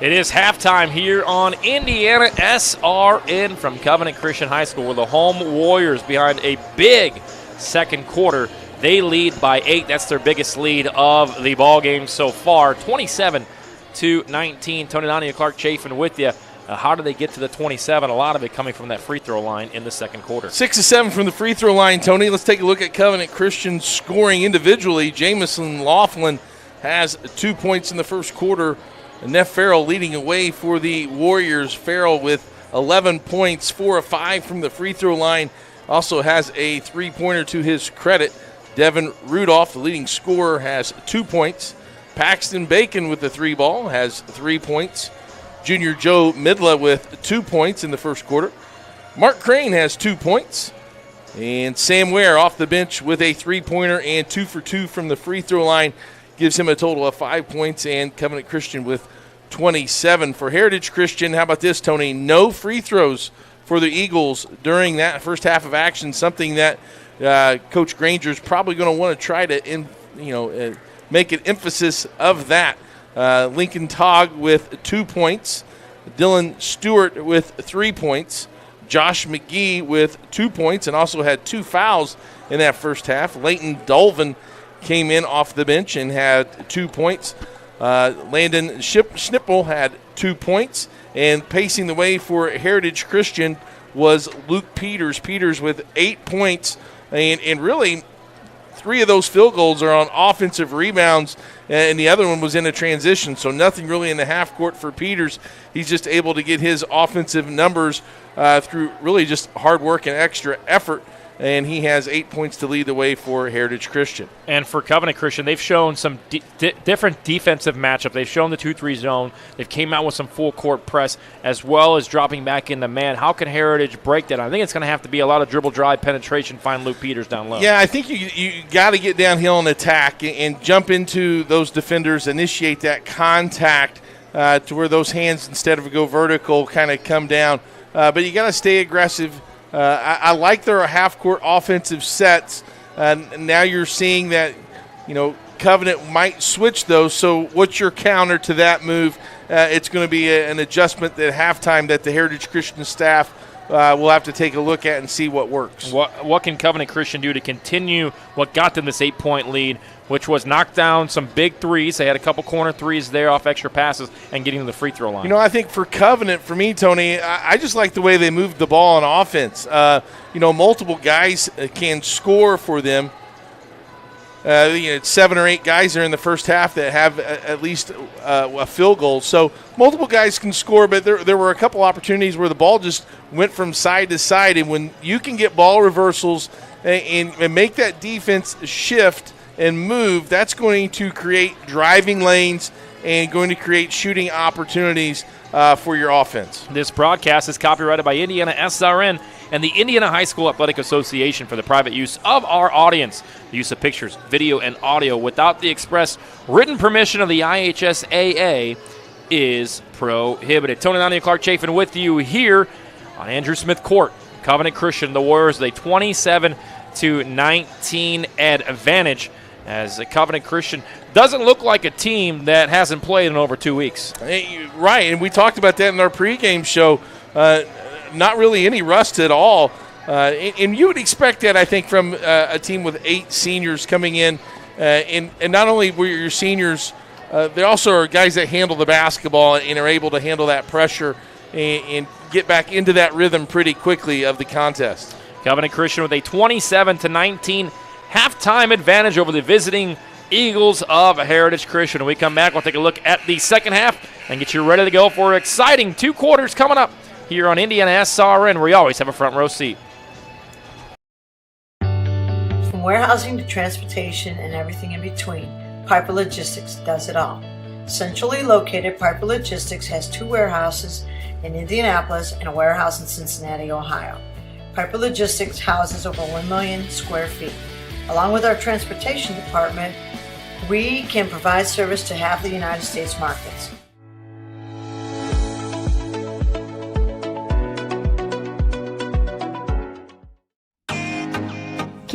It is halftime here on Indiana SRN from Covenant Christian High School, where the home Warriors behind a big second quarter. They lead by 8. That's their biggest lead of the ball game so far, 27-19. Tony Donnie and Clark Chafin with you. How do they get to the 27? A lot of it coming from that free throw line in the second quarter. 6 of 7 from the free throw line, Tony. Let's take a look at Covenant Christian scoring individually. Jamison Laughlin has 2 points in the first quarter. Neff Farrell leading away for the Warriors. Farrell with 11 points, 4 of 5 from the free throw line. Also has a three-pointer to his credit. Devin Rudolph, the leading scorer, has 2 points. Paxton Bacon with the 3-ball has 3 points. Junior Joe Midla with 2 points in the first quarter. Mark Crane has 2 points. And Sam Ware off the bench with a three-pointer and 2 for 2 from the free throw line. Gives him a total of 5 points, and Covenant Christian with 27. For Heritage Christian, how about this, Tony? No free throws for the Eagles during that first half of action, something that Coach Granger is probably going to want to try to make an emphasis of that. Lincoln Togg with 2 points. Dylan Stewart with 3 points. Josh McGee with 2 points and also had 2 fouls in that first half. Leighton Dolvin came in off the bench and had 2 points. Landon Schnipple had 2 points. And pacing the way for Heritage Christian was Luke Peters. Peters with 8 points. And really, 3 of those field goals are on offensive rebounds, and the other one was in a transition. So nothing really in the half court for Peters. He's just able to get his offensive numbers through really just hard work and extra effort. And he has 8 points to lead the way for Heritage Christian. And for Covenant Christian, they've shown some different defensive matchup. They've shown the 2-3 zone. They've came out with some full-court press as well as dropping back in the man. How can Heritage break that? I think it's going to have to be a lot of dribble drive penetration, find Luke Peters down low. Yeah, I think you got to get downhill and attack and jump into those defenders, initiate that contact to where those hands, instead of go vertical, kind of come down. But you got to stay aggressive. I like their half-court offensive sets. Now you're seeing that, Covenant might switch those. So what's your counter to that move? It's going to be an adjustment at halftime that the Heritage Christian staff will have to take a look at and see what works. What can Covenant Christian do to continue what got them this 8-point lead, which was knock down some big threes? They had a couple corner threes there off extra passes and getting to the free throw line. I think for Covenant, for me, Tony, I just like the way they moved the ball on offense. Multiple guys can score for them. 7 or 8 guys there in the first half that have at least a field goal. So multiple guys can score, but there were a couple opportunities where the ball just went from side to side. And when you can get ball reversals and make that defense shift and move, that's going to create driving lanes and going to create shooting opportunities for your offense. This broadcast is copyrighted by IndianaSRN and the Indiana High School Athletic Association for the private use of our audience. The use of pictures, video, and audio without the express written permission of the IHSAA is prohibited. Tony Donnie and Clark Chafin with you here on Andrew Smith Court. Covenant Christian, the Warriors, a 27-19 advantage, as the Covenant Christian doesn't look like a team that hasn't played in over 2 weeks. Right, and we talked about that in our pregame show. Not really any rust at all. And you would expect that, I think, from a team with 8 seniors coming in. And not only were your seniors, they also are guys that handle the basketball and are able to handle that pressure and get back into that rhythm pretty quickly of the contest. Covenant Christian with a 27-19 halftime advantage over the visiting Eagles of Heritage Christian. When we come back, we'll take a look at the second half and get you ready to go for exciting 2 quarters coming up here on IndianaSRN, where we always have a front row seat. From warehousing to transportation and everything in between, Piper Logistics does it all. Centrally located, Piper Logistics has 2 warehouses in Indianapolis and a warehouse in Cincinnati, Ohio. Piper Logistics houses over 1 million square feet. Along with our transportation department, we can provide service to half the United States markets.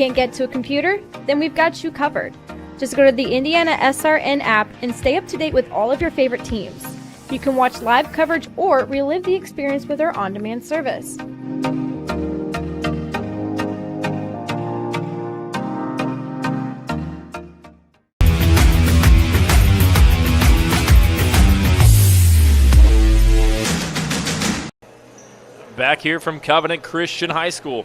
Can't get to a computer? Then we've got you covered. Just go to the IndianaSRN app and stay up to date with all of your favorite teams. You can watch live coverage or relive the experience with our on-demand service. Back here from Covenant Christian High School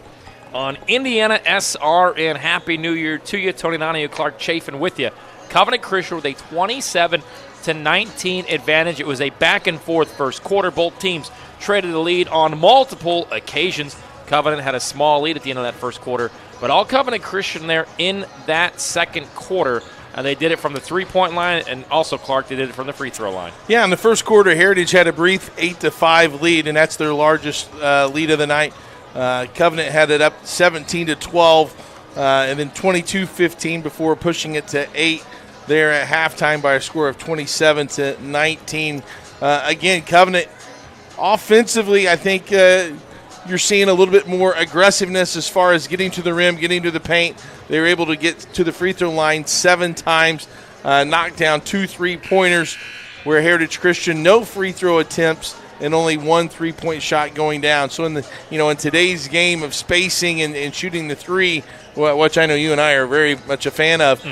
on Indiana SRN. Happy New Year to you. Tony Donahue, Clark Chafin with you. Covenant Christian with a 27-19 advantage. It was a back-and-forth first quarter. Both teams traded the lead on multiple occasions. Covenant had a small lead at the end of that first quarter, but all Covenant Christian there in that second quarter. And they did it from the three-point line, and also, Clark, they did it from the free throw line. Yeah, in the first quarter, Heritage had a brief 8-5 lead, and that's their largest lead of the night. Covenant had it up 17-12, and then 22-15 before pushing it to 8 there at halftime by a score of 27-19. Again, Covenant offensively, I think you're seeing a little bit more aggressiveness as far as getting to the rim, getting to the paint. They were able to get to the free throw line 7 times, knock down 2 3-pointers, where Heritage Christian, no free throw attempts and only 1 3-point shot going down. So in today's game of spacing and shooting the three, which I know you and I are very much a fan of,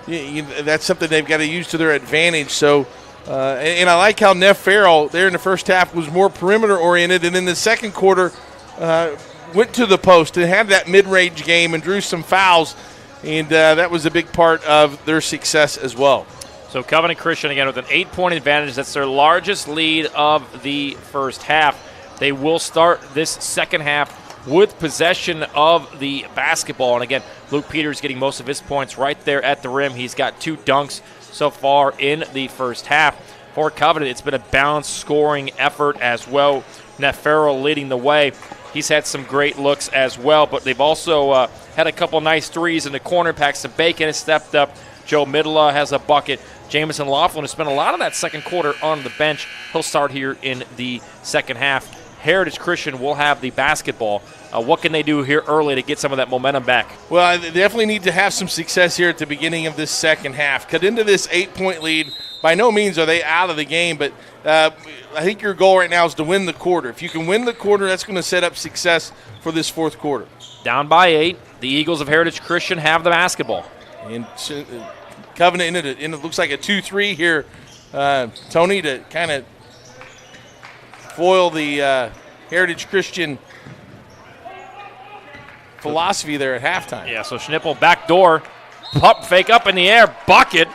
that's something they've got to use to their advantage. So, and I like how Neff Farrell there in the first half was more perimeter oriented, and in the second quarter went to the post and had that mid-range game and drew some fouls, and that was a big part of their success as well. So Covenant Christian, again, with an 8-point advantage. That's their largest lead of the first half. They will start this second half with possession of the basketball. And again, Luke Peters getting most of his points right there at the rim. He's got 2 dunks so far in the first half. For Covenant, it's been a balanced scoring effort as well. Neff Farrell leading the way. He's had some great looks as well, but they've also had a couple nice threes in the corner. Paxton Bacon has stepped up. Joe Midla has a bucket. Jamison Laughlin has spent a lot of that second quarter on the bench. He'll start here in the second half. Heritage Christian will have the basketball. What can they do here early to get some of that momentum back? Well, they definitely need to have some success here at the beginning of this second half. Cut into this 8-point lead. By no means are they out of the game, but I think your goal right now is to win the quarter. If you can win the quarter, that's going to set up success for this fourth quarter. Down by 8, the Eagles of Heritage Christian have the basketball. And Covenant in it looks like a 2-3 here, Tony, to kind of foil the Heritage Christian philosophy there at halftime. Yeah, so Schnippel backdoor, pump fake up in the air, bucket.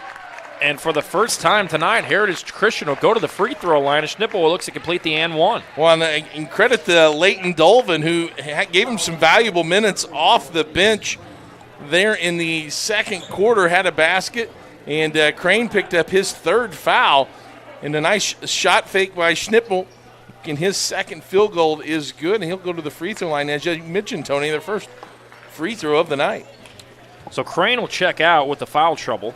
And for the first time tonight, Heritage Christian will go to the free throw line, and Schnippel looks to complete the and one. Well, and credit to Leighton Dolvin, who gave him some valuable minutes off the bench there in the second quarter, had a basket, and Crane picked up his third foul. And a nice shot fake by Schnippel, and his second field goal is good, and he'll go to the free throw line. As you mentioned, Tony, the first free throw of the night. So Crane will check out with the foul trouble.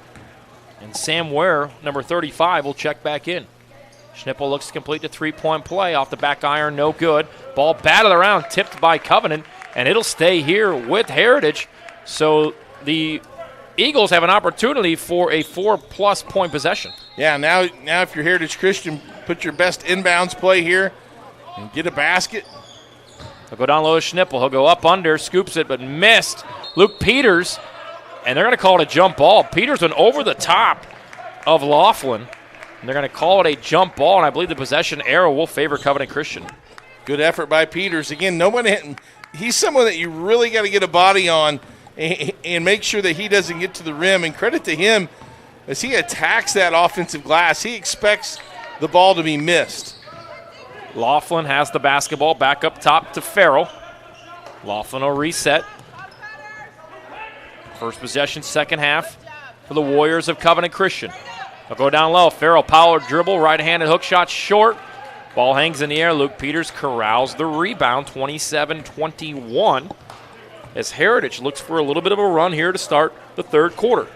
And Sam Ware, number 35, will check back in. Schnippel looks to complete the three-point play off the back iron, no good. Ball batted around, tipped by Covenant, and it'll stay here with Heritage. So the Eagles have an opportunity for a 4+ point possession. Yeah, now if you're Heritage Christian, put your best inbounds play here and get a basket. He'll go down low to Schnippel. He'll go up under, scoops it, but missed. Luke Peters. And they're going to call it a jump ball. Peters went over the top of Laughlin. And they're going to call it a jump ball, and I believe the possession arrow will favor Covenant Christian. Good effort by Peters. Again, he's someone that you really got to get a body on and make sure that he doesn't get to the rim. And credit to him, as he attacks that offensive glass, he expects the ball to be missed. Laughlin has the basketball back up top to Farrell. Laughlin will reset. First possession, second half for the Warriors of Covenant Christian. They'll go down low. Farrell, power dribble, right-handed hook shot short. Ball hangs in the air. Luke Peters corrals the rebound, 27-21. As Heritage looks for a little bit of a run here to start the third quarter.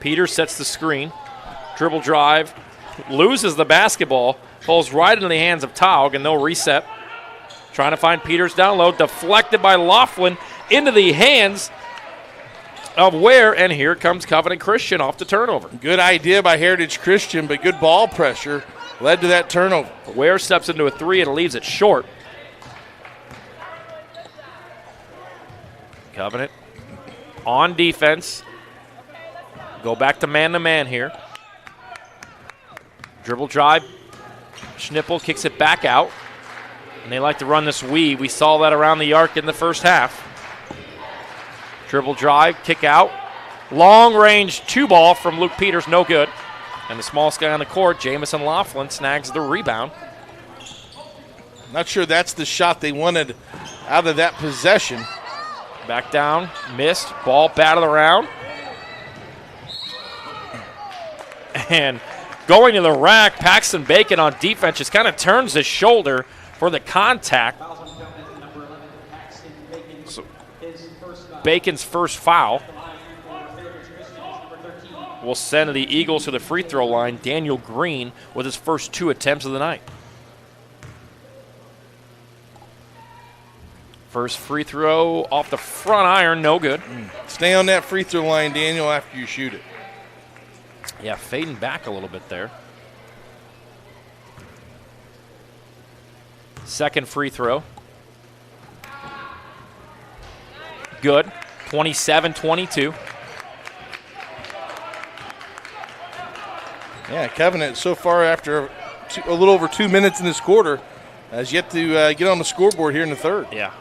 Peters sets the screen. Dribble drive. Loses the basketball. Falls right into the hands of Taug, and they'll reset. Trying to find Peters down low. Deflected by Laughlin into the hands of Ware, and here comes Covenant Christian off the turnover. Good idea by Heritage Christian, but good ball pressure led to that turnover. Ware steps into a 3 and leaves it short. Covenant on defense. Go back to man here. Dribble drive. Schnippel kicks it back out. And they like to run this weave. We saw that around the arc in the first half. Dribble drive, kick out. Long range 2-ball from Luke Peters, no good. And the smallest guy on the court, Jamison Laughlin, snags the rebound. Not sure that's the shot they wanted out of that possession. Back down, missed, ball batted around. And going to the rack, Paxton Bacon on defense just kind of turns his shoulder for the contact. So Bacon's first foul will send the Eagles to the free throw line. Daniel Green with his first 2 attempts of the night. First free throw off the front iron, no good. Stay on that free throw line, Daniel, after you shoot it. Yeah, fading back a little bit there. Second free throw. Good. 27-22. Yeah, Covenant so far after a little over 2 minutes in this quarter has yet to get on the scoreboard here in the third. Yeah.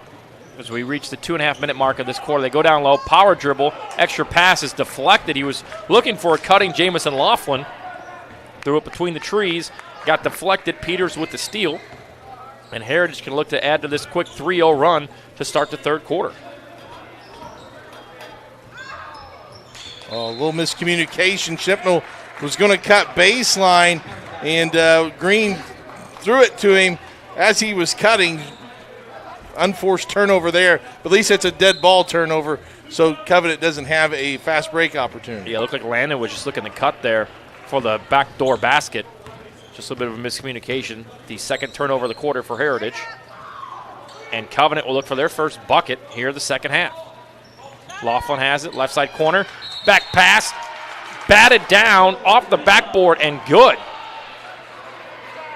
As we reach the 2.5-minute mark of this quarter, they go down low, power dribble, extra pass is deflected. He was looking for a cutting Jamison Laughlin. Threw it between the trees, got deflected. Peters with the steal. And Heritage can look to add to this quick 3-0 run to start the third quarter. Oh, a little miscommunication. Shipnell was going to cut baseline, and Green threw it to him as he was cutting. Unforced turnover there, but at least it's a dead ball turnover, so Covenant doesn't have a fast break opportunity. Yeah, it looked like Landon was just looking to cut there for the backdoor basket. Just a little bit of a miscommunication. The second turnover of the quarter for Heritage. And Covenant will look for their first bucket here in the second half. Laughlin has it, left side corner. Back pass, batted down off the backboard and good.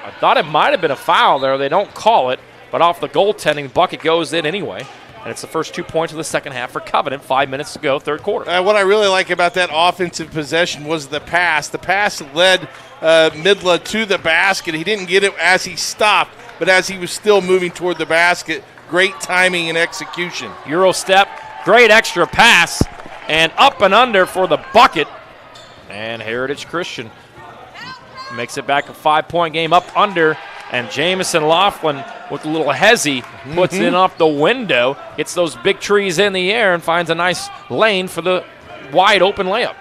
I thought it might have been a foul there. They don't call it, but off the goaltending, the bucket goes in anyway. And it's the first 2 points of the second half for Covenant. 5 minutes to go, third quarter. What I really like about that offensive possession was the pass. The pass led Midla to the basket. He didn't get it as he stopped, but as he was still moving toward the basket. Great timing and execution. Euro step, great extra pass, and up and under for the bucket. And Heritage Christian makes it back a 5-point game, up under. And Jamison Laughlin with a little hezzy puts it in off the window, gets those big trees in the air, and finds a nice lane for the wide open layup.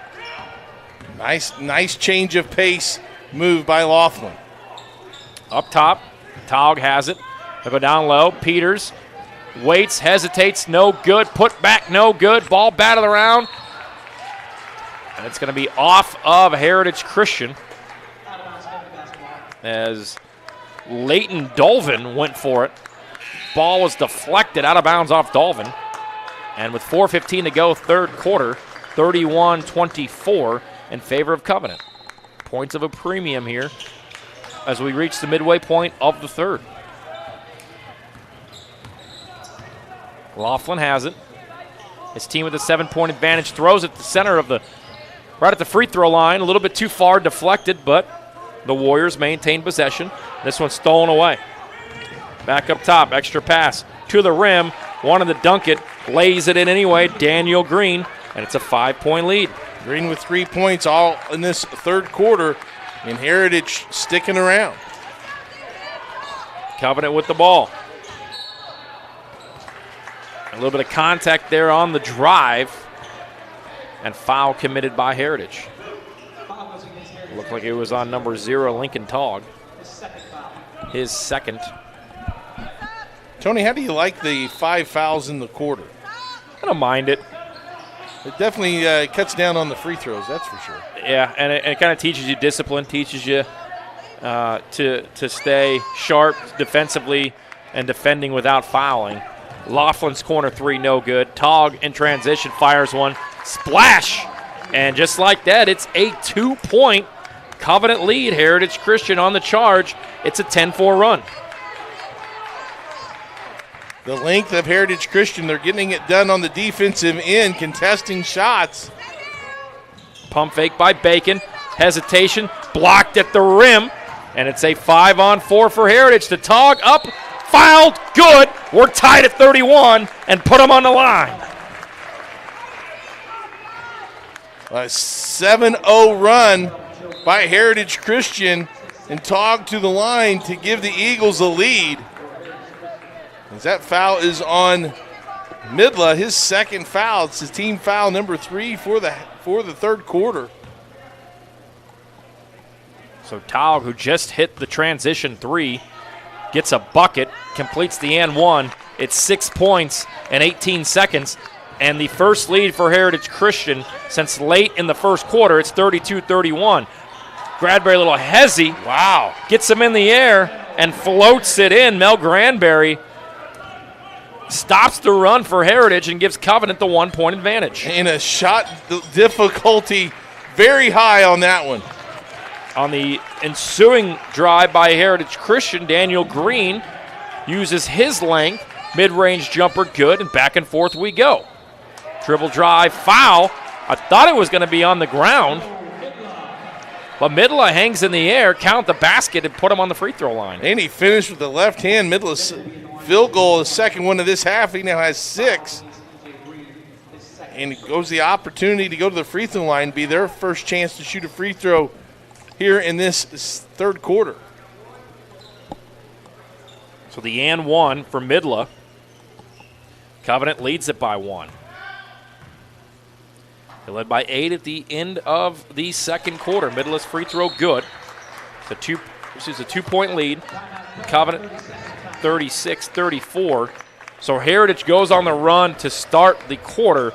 Nice change of pace move by Laughlin. Up top, Taug has it. They go down low. Peters waits, hesitates, no good. Put back, no good. Ball batted around. And it's going to be off of Heritage Christian as Leighton Dolvin went for it. Ball was deflected out of bounds off Dolvin. And with 4:15 to go, third quarter, 31-24 in favor of Covenant. Points of a premium here as we reach the midway point of the third. Laughlin has it. His team with a 7-point advantage throws it to the center of right at the free throw line. A little bit too far, deflected, but the Warriors maintain possession. This one's stolen away. Back up top, extra pass to the rim. Wanted to dunk it, lays it in anyway. Daniel Green, and it's a 5-point lead. Green with 3 points all in this third quarter, and Heritage sticking around. Covenant with the ball. A little bit of contact there on the drive, and foul committed by Heritage. Looked like it was on number 0, Lincoln Taug. His second. Tony, how do you like the 5 fouls in the quarter? I don't mind it. It definitely cuts down on the free throws, that's for sure. Yeah, and it kind of teaches you discipline, teaches you to stay sharp defensively and defending without fouling. Laughlin's corner three, no good. Togg in transition fires one. Splash! And just like that, it's a 2-point Covenant lead. Heritage Christian on the charge. It's a 10-4 run. The length of Heritage Christian, they're getting it done on the defensive end, contesting shots. Pump fake by Bacon. Hesitation, blocked at the rim. And it's a 5-on-4 for Heritage. The Togg up, fouled, good. We're tied at 31 and put them on the line. A 7-0 run by Heritage Christian, and Togg to the line to give the Eagles a lead. As that foul is on Midla, his second foul. It's his team foul number 3 for the third quarter. So Togg, who just hit the transition 3, gets a bucket, completes the and one. It's 6 points and 18 seconds. And the first lead for Heritage Christian since late in the first quarter. It's 32-31. Gradbury, a little hezzy. Wow. Gets him in the air and floats it in. Mel Granberry stops the run for Heritage and gives Covenant the 1-point advantage. And a shot difficulty very high on that one. On the ensuing drive by Heritage Christian, Daniel Green uses his length. Mid-range jumper good, and back and forth we go. Dribble drive, foul. I thought it was going to be on the ground. But Midla hangs in the air, count the basket, and put him on the free throw line. And he finished with the left hand. Midla's field goal, the second one of this half. He now has 6. And it goes the opportunity to go to the free throw line, be their first chance to shoot a free throw here in this third quarter. So the and one for Midla. Covenant leads it by 1. They led by 8 at the end of the second quarter. Midla's free throw good. This is a 2-point lead. Covenant 36-34. So Heritage goes on the run to start the quarter.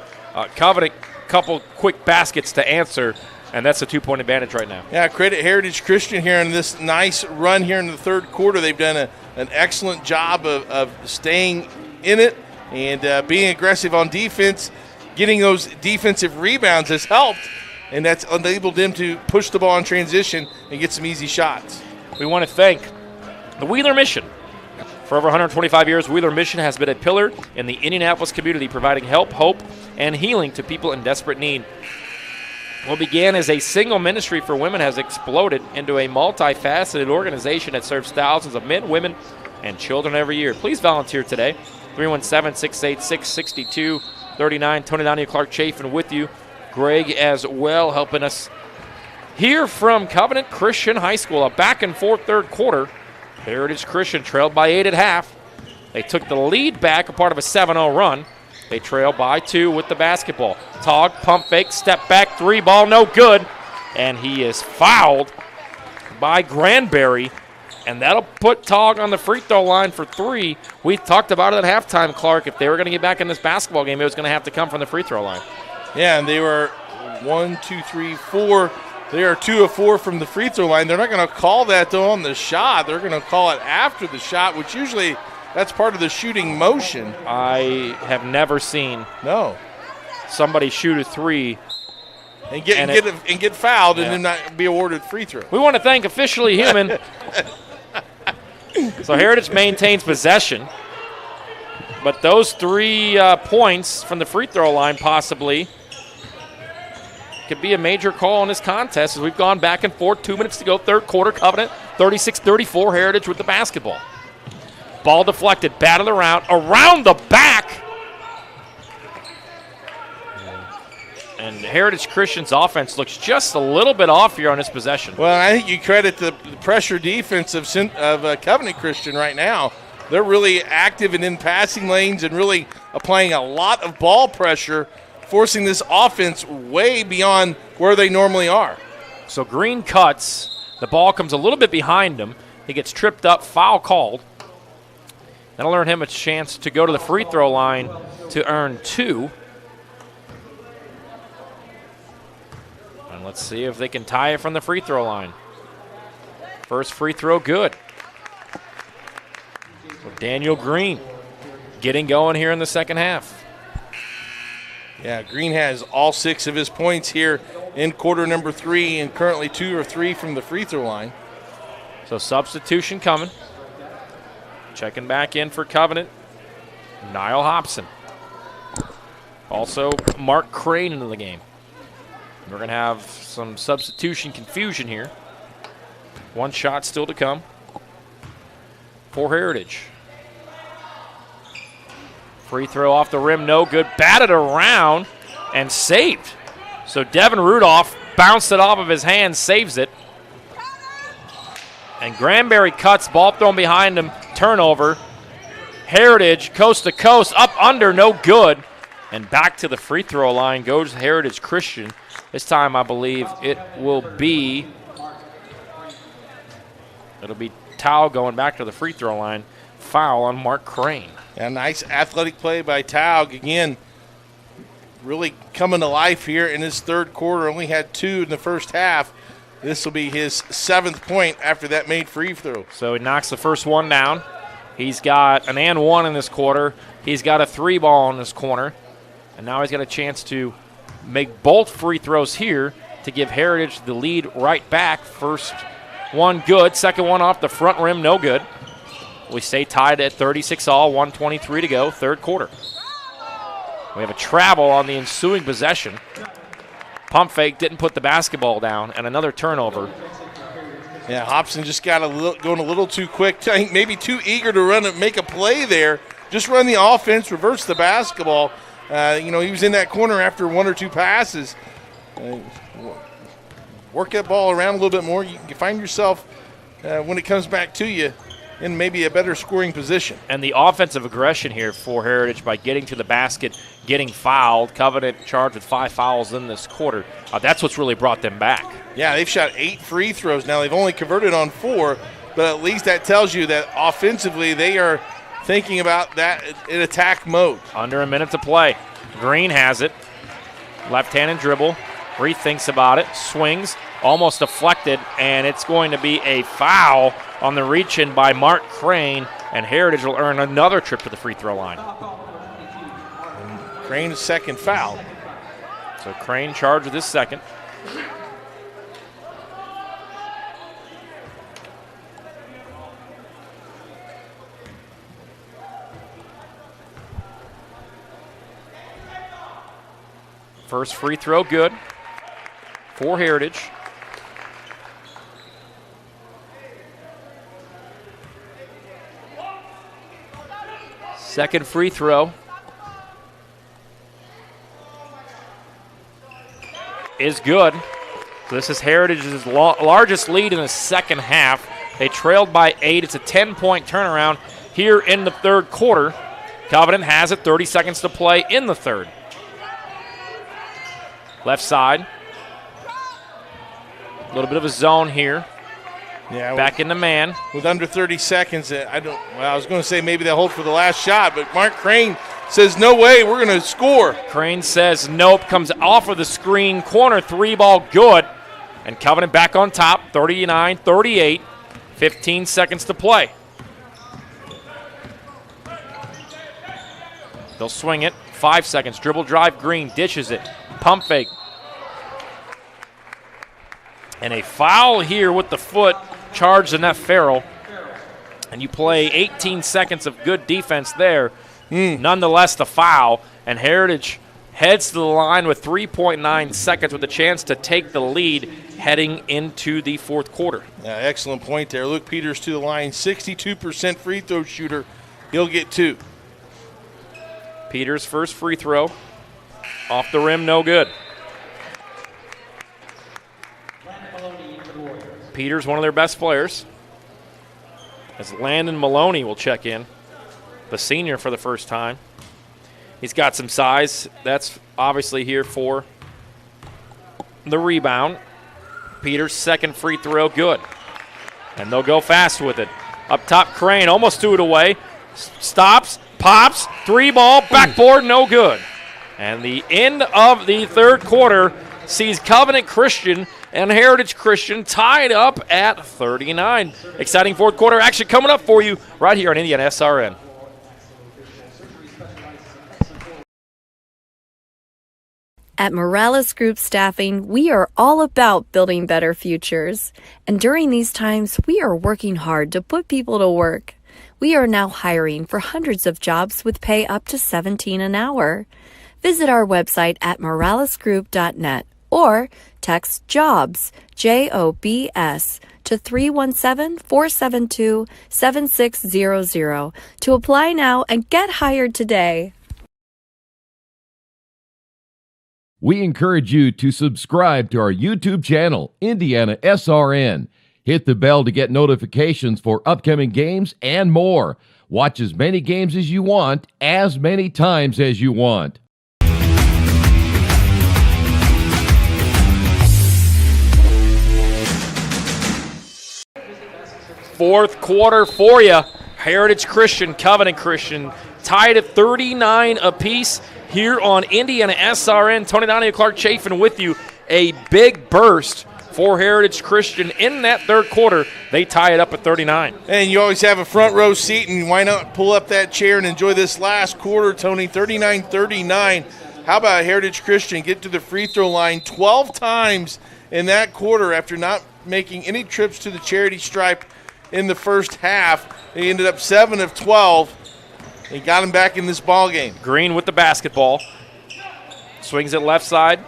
Covenant, couple quick baskets to answer, and that's a 2-point advantage right now. Yeah, credit Heritage Christian here in this nice run here in the third quarter. They've done an excellent job of staying in it and being aggressive on defense. Getting those defensive rebounds has helped, and that's enabled them to push the ball in transition and get some easy shots. We want to thank the Wheeler Mission. For over 125 years, Wheeler Mission has been a pillar in the Indianapolis community, providing help, hope, and healing to people in desperate need. What began as a single ministry for women has exploded into a multifaceted organization that serves thousands of men, women, and children every year. Please volunteer today. 317-686-6239. Tony Downey, Clark Chafin with you. Greg as well helping us hear from Covenant Christian High School. A back-and-forth third quarter. Heritage Christian trailed by 8 at half. They took the lead back, a part of a 7-0 run. They trail by 2 with the basketball. Togg, pump fake, step back, 3 ball, no good. And he is fouled by Granberry. And that'll put Togg on the free throw line for 3. We talked about it at halftime, Clark. If they were going to get back in this basketball game, it was going to have to come from the free throw line. Yeah, and they were 1, 2, 3, 4. They are 2 of 4 from the free throw line. They're not going to call that, though, on the shot. They're going to call it after the shot, which usually that's part of the shooting motion. I have never seen somebody shoot a 3 and get fouled and then not be awarded free throw. We want to thank Officially Human. So Heritage maintains possession, but those 3 points from the free throw line possibly could be a major call in this contest as we've gone back and forth. 2 minutes to go, third quarter. Covenant 36-34, Heritage with the basketball. Ball deflected, batted around the back. And Heritage Christian's offense looks just a little bit off here on this possession. Well, I think you credit the pressure defense of Covenant Christian right now. They're really active and in passing lanes and really applying a lot of ball pressure, forcing this offense way beyond where they normally are. So Green cuts. The ball comes a little bit behind him. He gets tripped up, foul called. That'll earn him a chance to go to the free throw line to earn 2. And let's see if they can tie it from the free throw line. First free throw good. So Daniel Green getting going here in the second half. Yeah, Green has all 6 of his points here in quarter number 3 and currently 2 or 3 from the free throw line. So substitution coming. Checking back in for Covenant, Niall Hobson. Also Mark Crane into the game. We're going to have some substitution confusion here. 1 shot still to come for Heritage. Free throw off the rim, no good. Batted around and saved. So Devin Rudolph bounced it off of his hand, saves it. And Granberry cuts, ball thrown behind him, turnover. Heritage, coast to coast, up under, no good. And back to the free throw line goes Heritage Christian. This time I believe it'll be Tao going back to the free throw line. Foul on Mark Crane. A nice athletic play by Taug. Again, really coming to life here in his third quarter. Only had 2 in the first half. This will be his 7th point after that made free throw. So he knocks the first one down. He's got an and 1 in this quarter. He's got a 3 ball in this corner. And now he's got a chance to make both free throws here to give Heritage the lead right back. First one good. Second one off the front rim, no good. We stay tied at 36 all, 1:23 to go, third quarter. We have a travel on the ensuing possession. Pump fake, didn't put the basketball down, and another turnover. Yeah, Hobson just got going a little too quick. I think maybe too eager to run and make a play there. Just run the offense, reverse the basketball. He was in that corner after 1 or 2 passes. Work that ball around a little bit more. You can find yourself, when it comes back to you, in maybe a better scoring position. And the offensive aggression here for Heritage by getting to the basket, getting fouled. Covenant charged with 5 fouls in this quarter. That's what's really brought them back. Yeah, they've shot 8 free throws. Now they've only converted on 4, but at least that tells you that offensively they are thinking about that in attack mode. Under a minute to play. Green has it. Left-handed dribble. Rethinks about it. Swings. Almost deflected, and it's going to be a foul on the reach-in by Mark Crane, and Heritage will earn another trip to the free throw line. And Crane's second foul. So Crane charged with his second. First free throw good for Heritage. Second free throw is good. So this is Heritage's largest lead in the second half. They trailed by 8. It's a 10-point turnaround here in the third quarter. Covenant has it, 30 seconds to play in the third. Left side. A little bit of a zone here. Yeah, back in the man. With under 30 seconds, I was going to say maybe they'll hold for the last shot, but Mark Crane says, no way, we're going to score. Crane says nope, comes off of the screen, corner 3 ball good, and Covenant back on top, 39-38, 15 seconds to play. They'll swing it, 5 seconds, dribble drive, Green dishes it, pump fake. And a foul here with the foot, charged Annette Farrell. And you play 18 seconds of good defense there. Nonetheless, the foul. And Heritage heads to the line with 3.9 seconds with a chance to take the lead heading into the fourth quarter. Yeah, excellent point there. Luke Peters to the line, 62% free throw shooter. He'll get 2. Peters' first free throw. Off the rim, no good. Peters, one of their best players. As Landon Maloney will check in, the senior for the first time. He's got some size. That's obviously here for the rebound. Peters' second free throw, good. And they'll go fast with it. Up top, Crane almost threw it away. Stops, pops, 3 ball, backboard, no good. And the end of the third quarter, sees Covenant Christian and Heritage Christian tied up at 39. Exciting fourth quarter action coming up for you right here on IndianaSRN. At Morales Group Staffing, we are all about building better futures. And during these times, we are working hard to put people to work. We are now hiring for hundreds of jobs with pay up to $17 an hour. Visit our website at moralesgroup.net or text JOBS, JOBS, to 317-472-7600 to apply now and get hired today. We encourage you to subscribe to our YouTube channel, IndianaSRN. Hit the bell to get notifications for upcoming games and more. Watch as many games as you want, as many times as you want. Fourth quarter for you. Heritage Christian, Covenant Christian, tied at 39 apiece here on IndianaSRN. Tony Donahue, Clark Chafin with you. A big burst for Heritage Christian in that third quarter. They tie it up at 39. And you always have a front row seat, and why not pull up that chair and enjoy this last quarter, Tony? 39-39. How about Heritage Christian get to the free throw line 12 times in that quarter after not making any trips to the charity stripe in the first half. They ended up 7 of 12. He got him back in this ball game. Green with the basketball. Swings it left side.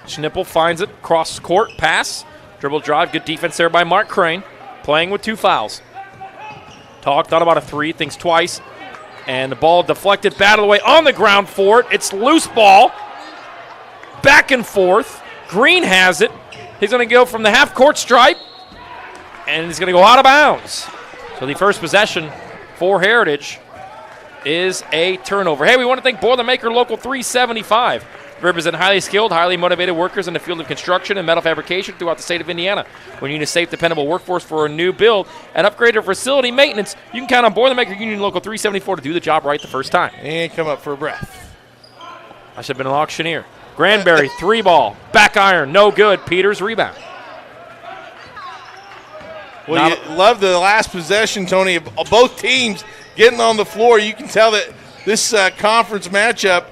Schnipple finds it. Cross court. Pass. Dribble drive. Good defense there by Mark Crane. Playing with 2 fouls. Thought about a 3. Thinks twice. And the ball deflected. Battle away on the ground for it. It's loose ball. Back and forth. Green has it. He's going to go from the half court stripe. And he's going to go out of bounds. So the first possession for Heritage is a turnover. Hey, we want to thank Boilermaker Local 375. We represent highly skilled, highly motivated workers in the field of construction and metal fabrication throughout the state of Indiana. When you need a safe, dependable workforce for a new build and upgrade or facility maintenance, you can count on Boilermaker Union Local 374 to do the job right the first time. And come up for a breath. I should have been an auctioneer. Granberry, 3 ball, back iron, no good. Peters, rebound. Well, you love the last possession, Tony, of both teams getting on the floor. You can tell that this conference matchup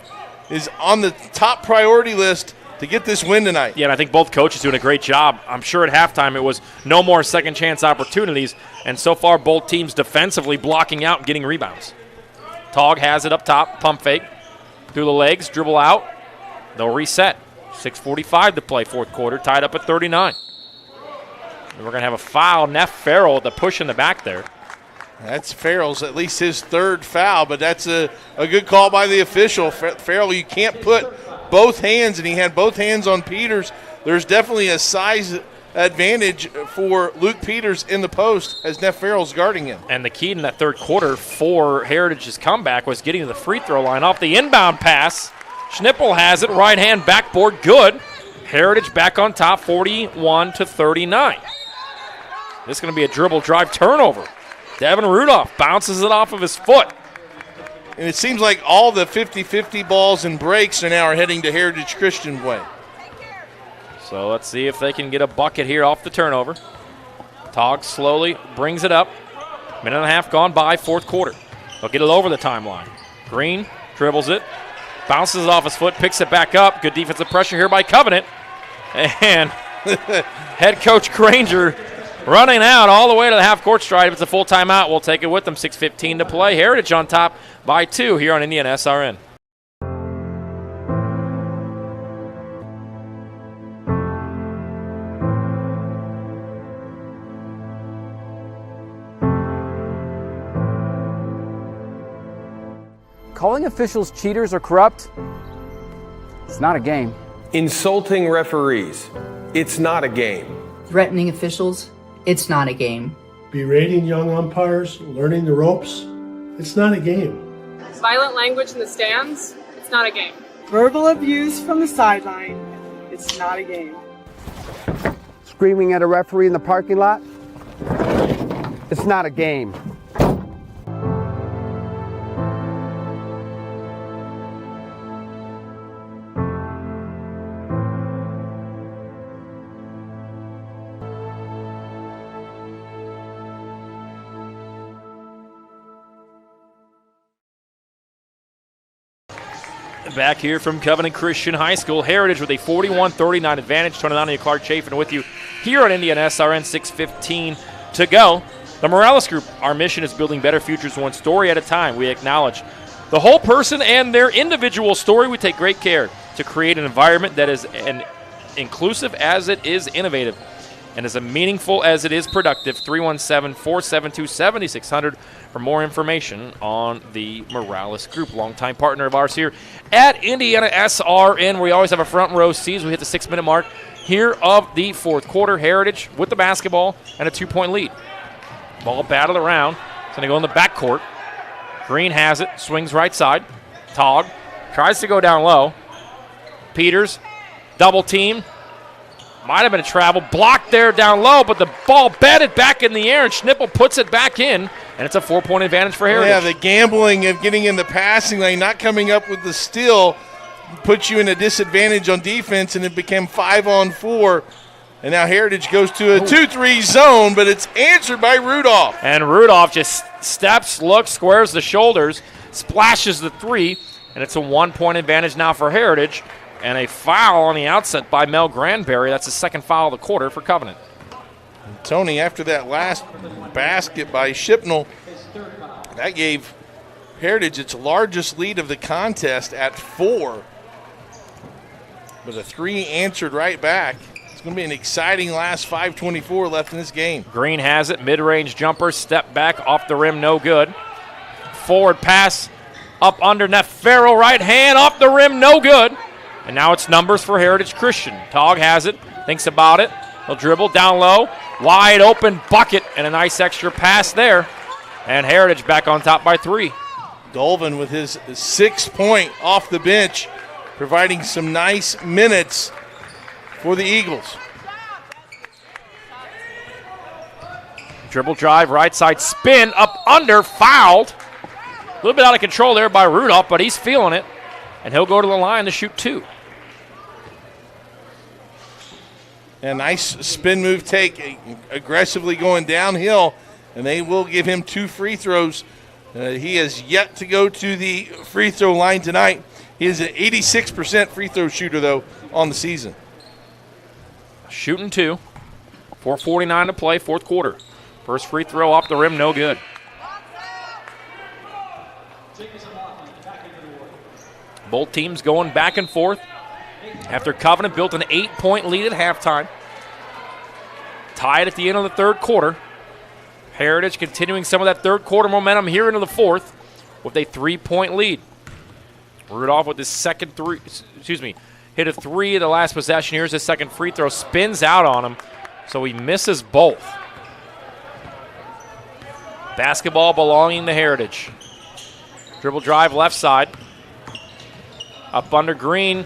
is on the top priority list to get this win tonight. Yeah, and I think both coaches doing a great job. I'm sure at halftime it was no more second chance opportunities, and so far both teams defensively blocking out and getting rebounds. Tog has it up top, pump fake, through the legs, dribble out. They'll reset. 6:45 to play, fourth quarter, tied up at 39. And we're going to have a foul. Neff Farrell with the push in the back there. That's Farrell's, at least his 3rd foul, but that's a good call by the official. Farrell, you can't put both hands, and he had both hands on Peters. There's definitely a size advantage for Luke Peters in the post as Neff Farrell's guarding him. And the key in that third quarter for Heritage's comeback was getting to the free throw line off the inbound pass. Schnipple has it, right hand backboard, good. Heritage back on top, 41-39. This is going to be a dribble drive turnover. Devin Rudolph bounces it off of his foot. And it seems like all the 50-50 balls and breaks are now heading to Heritage Christian way. So let's see if they can get a bucket here off the turnover. Tog slowly brings it up. Minute and a half gone by, fourth quarter. They'll get it over the timeline. Green dribbles it, bounces it off his foot, picks it back up. Good defensive pressure here by Covenant. And head coach Granger running out all the way to the half-court stripe. If it's a full timeout, we'll take it with them. 6:15 to play. Heritage on top by 2 here on IndianaSRN. Calling officials cheaters or corrupt, it's not a game. Insulting referees, it's not a game. Threatening officials, it's not a game. Berating young umpires, learning the ropes, it's not a game. Violent language in the stands, it's not a game. Verbal abuse from the sideline, it's not a game. Screaming at a referee in the parking lot, it's not a game. Back here from Covenant Christian High School, Heritage with a 41-39 advantage. Tony Donahue, Clark Chafin with you here on IndianaSRN. 6:15 to go. The Morales Group, our mission is building better futures one story at a time. We acknowledge the whole person and their individual story. We take great care to create an environment that is inclusive as it is innovative and as meaningful as it is productive. 317-472-7600 for more information on the Morales Group, longtime partner of ours here at IndianaSRN. We always have a front row seats. We hit the 6-minute mark here of the fourth quarter. Heritage with the basketball and a 2-point lead. Ball battled around. It's going to go in the backcourt. Green has it, swings right side. Togg tries to go down low. Peters, double team. Might have been a travel. Blocked there down low, but the ball batted back in the air, and Schnippel puts it back in, and it's a 4-point advantage for Heritage. Yeah, the gambling of getting in the passing lane, not coming up with the steal, puts you in a disadvantage on defense, and it became 5-on-4. And now Heritage goes to a 2-3 zone, but it's answered by Rudolph. And Rudolph just steps, looks, squares the shoulders, splashes the three, and it's a 1-point advantage now for Heritage. And a foul on the outset by Mel Granberry. That's the second foul of the quarter for Covenant. Tony, after that last basket by Shipnell, that gave Heritage its largest lead of the contest at 4. With a 3 answered right back. It's going to be an exciting last 5:24 left in this game. Green has it. Mid-range jumper. Step back off the rim. No good. Forward pass up under net. Farrell right hand off the rim. No good. And now it's numbers for Heritage Christian. Togg has it. Thinks about it. He'll dribble down low. Wide open bucket. And a nice extra pass there. And Heritage back on top by 3. Dolvin with his 6-point off the bench, providing some nice minutes for the Eagles. Dribble drive, right side spin, up under, fouled. A little bit out of control there by Rudolph, but he's feeling it. And he'll go to the line to shoot 2. A nice spin move take, aggressively going downhill, and they will give him 2 free throws. He has yet to go to the free throw line tonight. He is an 86% free throw shooter, though, on the season. Shooting 2. 4:49 to play, fourth quarter. First free throw off the rim, no good. Both teams going back and forth after Covenant built an 8-point lead at halftime. Tied at the end of the third quarter. Heritage continuing some of that third quarter momentum here into the fourth with a 3-point lead. Rudolph with his second three, hit a 3 in the last possession. Here's his second free throw, spins out on him, so he misses both. Basketball belonging to Heritage. Dribble drive left side. Up under Green,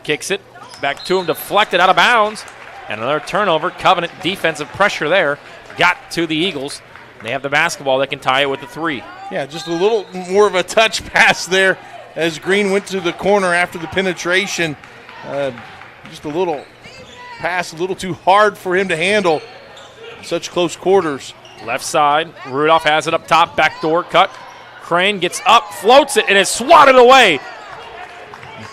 kicks it, back to him, deflected out of bounds. And another turnover. Covenant defensive pressure there. Got to the Eagles. They have the basketball. They can tie it with the 3. Yeah, just a little more of a touch pass there as Green went to the corner after the penetration. Just a little pass, a little too hard for him to handle. Such close quarters. Left side. Rudolph has it up top. Backdoor cut. Crane gets up, floats it, and is swatted away.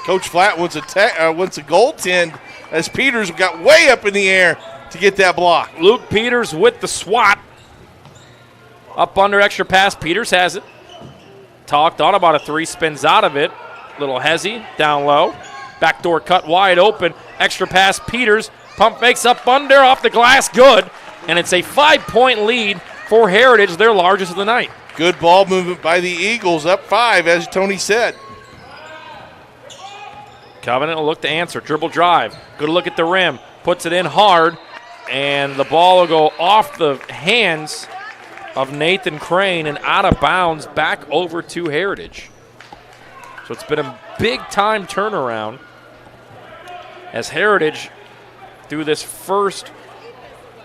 Coach Flatt wants a goaltend as Peters got way up in the air to get that block. Luke Peters with the swat. Up under, extra pass. Peters has it. Thought about a 3, spins out of it. Little hezzy, down low. Backdoor cut wide open. Extra pass, Peters. Pump fakes up under, off the glass, good. And it's a 5-point lead for Heritage, their largest of the night. Good ball movement by the Eagles, up 5, as Tony said. Covenant will look to answer. Dribble drive. Good look at the rim. Puts it in hard. And the ball will go off the hands of Nathan Crane and out of bounds back over to Heritage. So it's been a big-time turnaround as Heritage, through this first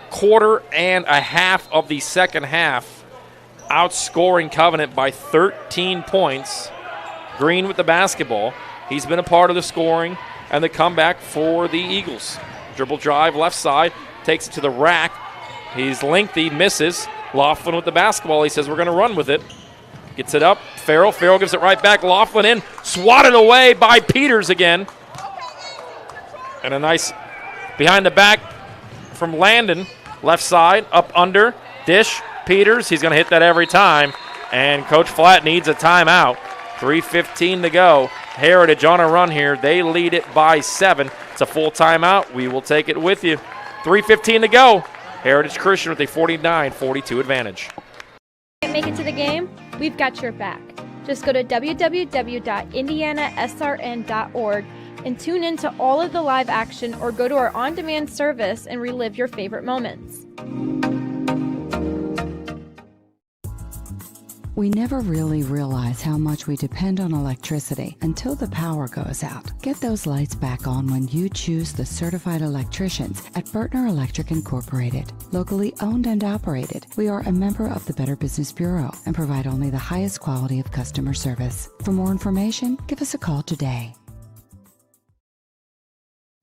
quarter and a half of the second half, outscoring Covenant by 13 points. Green with the basketball. He's been a part of the scoring and the comeback for the Eagles. Dribble drive left side, takes it to the rack. He's lengthy, misses. Laughlin with the basketball. He says, we're going to run with it. Gets it up, Farrell. Farrell gives it right back. Laughlin in, swatted away by Peters again. And a nice behind the back from Landon. Left side, up under, dish, Peters. He's going to hit that every time. And Coach Flatt needs a timeout. 3:15 to go. Heritage on a run here. They lead it by 7. It's a full timeout. We will take it with you. 3:15 to go. Heritage Christian with a 49-42 advantage. Can't make it to the game? We've got your back. Just go to www.IndianaSRN.org and tune in to all of the live action, or go to our on-demand service and relive your favorite moments. We never really realize how much we depend on electricity until the power goes out. Get those lights back on when you choose the certified electricians at Bertner Electric Incorporated. Locally owned and operated, we are a member of the Better Business Bureau and provide only the highest quality of customer service. For more information, give us a call today.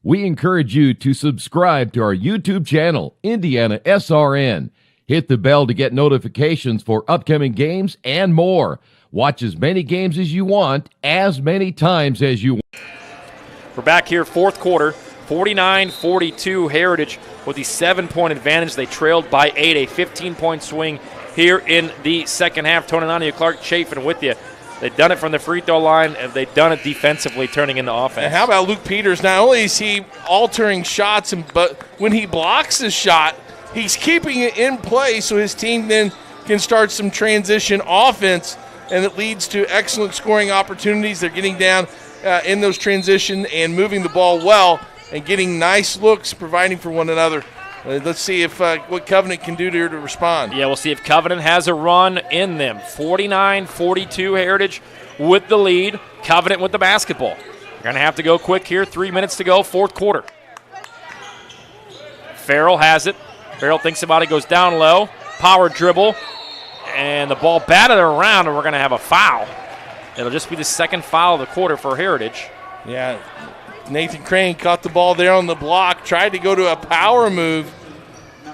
We encourage you to subscribe to our YouTube channel, IndianaSRN. Hit the bell to get notifications for upcoming games and more. Watch as many games as you want, as many times as you want. We're back here, fourth quarter, 49-42 Heritage with the 7-point advantage. They trailed by 8, a 15-point swing here in the second half. Tony Nania, Clark Chafin with you. They've done it from the free throw line, and they've done it defensively, turning into offense. And how about Luke Peters? Not only is he altering shots, but when he blocks his shot, he's keeping it in play so his team then can start some transition offense, and it leads to excellent scoring opportunities. They're getting down in those transition and moving the ball well and getting nice looks, providing for one another. Let's see if what Covenant can do to respond. Yeah, we'll see if Covenant has a run in them. 49-42 Heritage with the lead. Covenant with the basketball. They're going to have to go quick here. 3 minutes to go, fourth quarter. Farrell has it. Farrell thinks about it, goes down low. Power dribble. And the ball batted around, and we're going to have a foul. It'll just be the second foul of the quarter for Heritage. Yeah, Nathan Crane caught the ball there on the block, tried to go to a power move,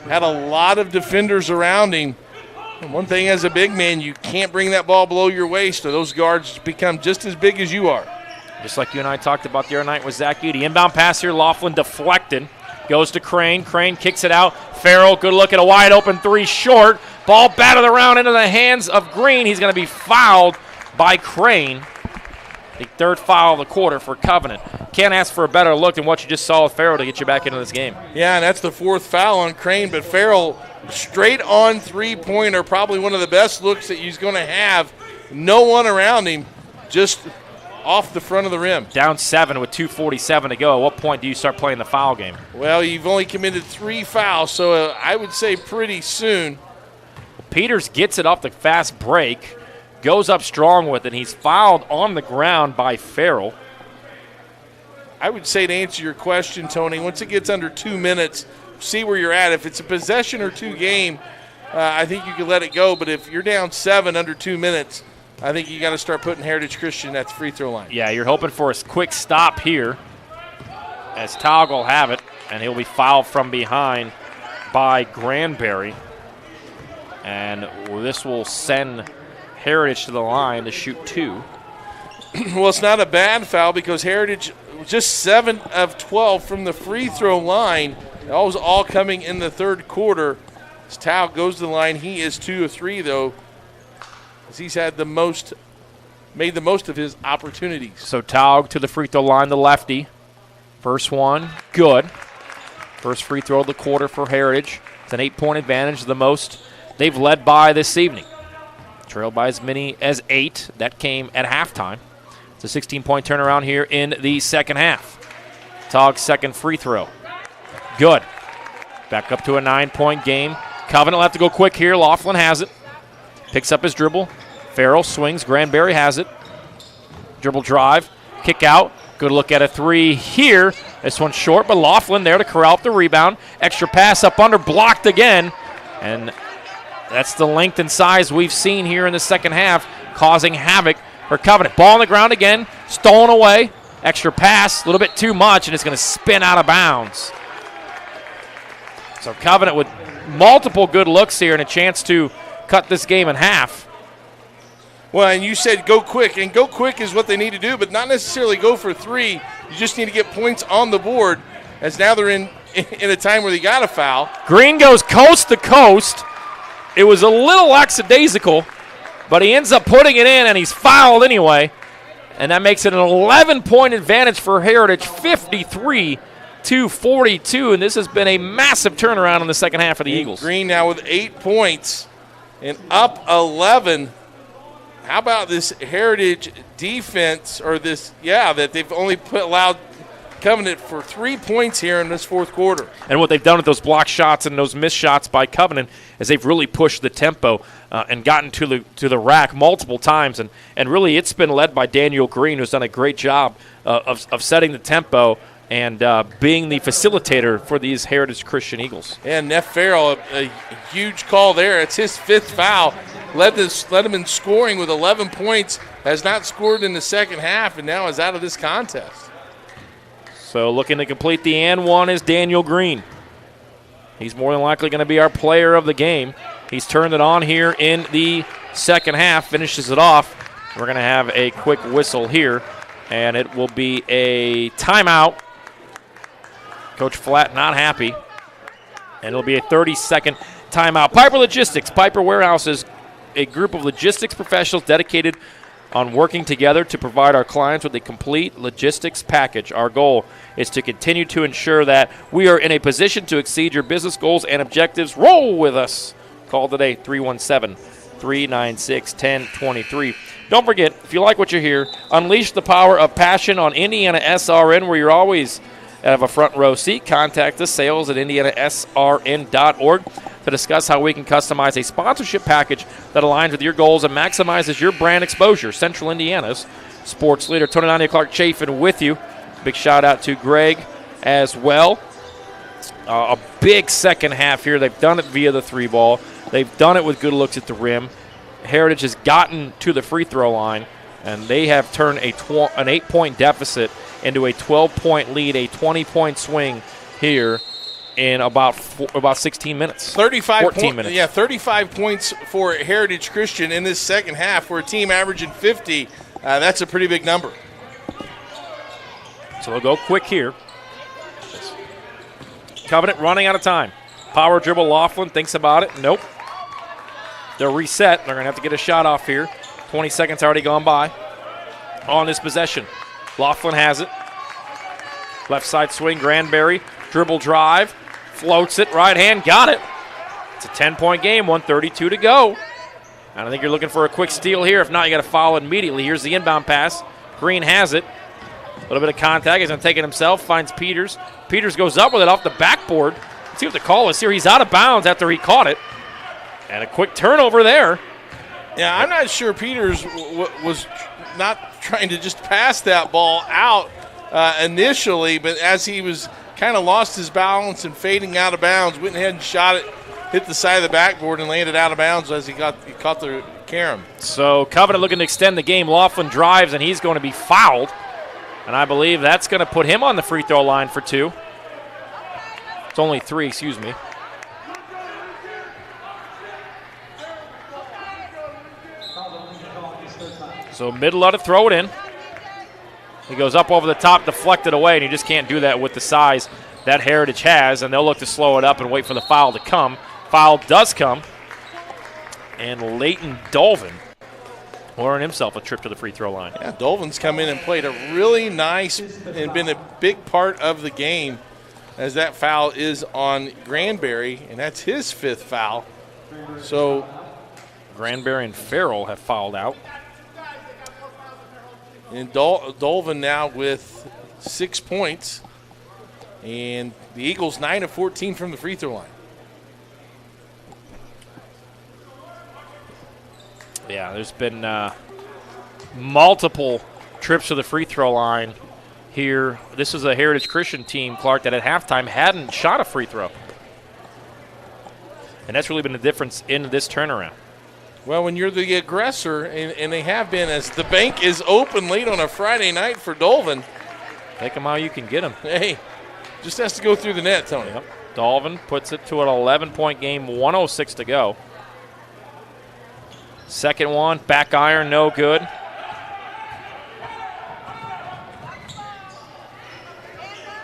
had a lot of defenders around him. And one thing as a big man, you can't bring that ball below your waist, or those guards become just as big as you are. Just like you and I talked about the other night with Zach Eady. Inbound pass here, Laughlin deflected. Goes to Crane. Crane kicks it out. Farrell, good look at a wide open three short. Ball batted around into the hands of Green. He's going to be fouled by Crane. The third foul of the quarter for Covenant. Can't ask for a better look than what you just saw with Farrell to get you back into this game. Yeah, and that's the fourth foul on Crane, but Farrell straight on three-pointer, probably one of the best looks that he's going to have. No one around him, just off the front of the rim. Down 7 with 2:47 to go. At what point do you start playing the foul game? Well, you've only committed 3 fouls, so I would say pretty soon. Peters gets it off the fast break. Goes up strong with it. He's fouled on the ground by Farrell. I would say, to answer your question, Tony, once it gets under 2 minutes, see where you're at. If it's a possession or 2 game, I think you can let it go. But if you're down 7 under 2 minutes, I think you got to start putting Heritage Christian at the free throw line. Yeah, you're hoping for a quick stop here as Taug will have it, and he'll be fouled from behind by Granberry. And this will send Heritage to the line to shoot 2. Well, it's not a bad foul because Heritage just 7 of 12 from the free throw line. That was all coming in the third quarter. As Taug goes to the line, he is 2 of 3 though, as he's had made the most of his opportunities. So Taug to the free throw line, the lefty. First one, good. First free throw of the quarter for Heritage. It's an 8-point advantage, the most they've led by this evening. Trailed by as many as 8. That came at halftime. It's a 16-point turnaround here in the second half. Taug's second free throw. Good. Back up to a 9-point game. Covenant will have to go quick here. Laughlin has it. Picks up his dribble. Farrell swings. Granberry has it. Dribble drive. Kick out. Good look at a 3 here. This one's short, but Laughlin there to corral up the rebound. Extra pass up under. Blocked again. And that's the length and size we've seen here in the second half, causing havoc for Covenant. Ball on the ground again. Stolen away. Extra pass. A little bit too much, and it's going to spin out of bounds. So Covenant with multiple good looks here and a chance to cut this game in half. Well, and you said go quick, and go quick is what they need to do, but not necessarily go for three. You just need to get points on the board, as now they're in a time where they got a foul. Green goes coast to coast. It was a little lackadaisical, but he ends up putting it in, and he's fouled anyway. And that makes it an 11-point advantage for Heritage, 53-42. And this has been a massive turnaround in the second half of the Eagles. Green now with 8 points and up 11. How about this Heritage defense, or this, that they've only allowed Covenant for 3 points here in this fourth quarter. And what they've done with those block shots and those missed shots by Covenant is they've really pushed the tempo and gotten to the rack multiple times. And really it's been led by Daniel Green, who's done a great job of setting the tempo and being the facilitator for these Heritage Christian Eagles. And Neff Farrell, a huge call there. It's his 5th foul. Led him in scoring with 11 points, has not scored in the second half, and now is out of this contest. So looking to complete the and one is Daniel Green. He's more than likely going to be our player of the game. He's turned it on here in the second half, finishes it off. We're going to have a quick whistle here, and it will be a timeout. Coach Flatt not happy, and it'll be a 30-second timeout. Piper Logistics. Piper Warehouse is a group of logistics professionals dedicated on working together to provide our clients with a complete logistics package. Our goal is to continue to ensure that we are in a position to exceed your business goals and objectives. Roll with us. Call today, 317-396-1023. Don't forget, if you like what you hear, unleash the power of passion on IndianaSRN, where you're always have a front row seat. Contact us, sales at IndianaSRN.org, to discuss how we can customize a sponsorship package that aligns with your goals and maximizes your brand exposure. Central Indiana's sports leader. Tony Nania, Clark Chafin with you. Big shout out to Greg as well. A big second half here. They've done it via the 3-ball. They've done it with good looks at the rim. Heritage has gotten to the free throw line, and they have turned an 8-point deficit into a 12-point lead, a 20-point swing here in about 16 minutes. 14 minutes. Yeah, 35 points for Heritage Christian in this second half. For a team averaging 50, that's a pretty big number. So they'll go quick here. Covenant running out of time. Power dribble. Laughlin thinks about it. Nope. They'll reset. They're going to have to get a shot off here. 20 seconds already gone by on this possession. Laughlin has it. Left side swing. Granberry. Dribble drive. Floats it. Right hand. Got it. It's a 10-point game. 1:32 to go. And I think you're looking for a quick steal here. If not, you got to foul immediately. Here's the inbound pass. Green has it. A little bit of contact. He's going to take it himself. Finds Peters. Peters goes up with it off the backboard. Let's see what the call is here. He's out of bounds after he caught it. And a quick turnover there. Yeah, I'm not sure Peters was not trying to just pass that ball out initially, but as he was kind of lost his balance and fading out of bounds, went ahead and shot it, hit the side of the backboard, and landed out of bounds as he caught the carom. So Covenant looking to extend the game. Laughlin drives, and he's going to be fouled. And I believe that's going to put him on the free throw line for 2. It's only 3, excuse me. So Middle to throw it in. He goes up over the top, deflected away, and you just can't do that with the size that Heritage has, and they'll look to slow it up and wait for the foul to come. Foul does come, and Leighton Dolvin will earn himself a trip to the free throw line. Yeah, Dolvin's come in and played a really nice and been a big part of the game, as that foul is on Granberry, and that's his 5th foul. So Granberry and Farrell have fouled out. And Dolvin now with 6 points. And the Eagles 9 of 14 from the free throw line. Yeah, there's been multiple trips to the free throw line here. This is a Heritage Christian team, Clark, that at halftime hadn't shot a free throw. And that's really been the difference in this turnaround. Well, when you're the aggressor, and they have been, as the bank is open late on a Friday night for Dolvin. Take them how you can get them. Hey, just has to go through the net, Tony. Yep. Dolvin puts it to an 11-point game, 1:06 to go. Second one, back iron, no good.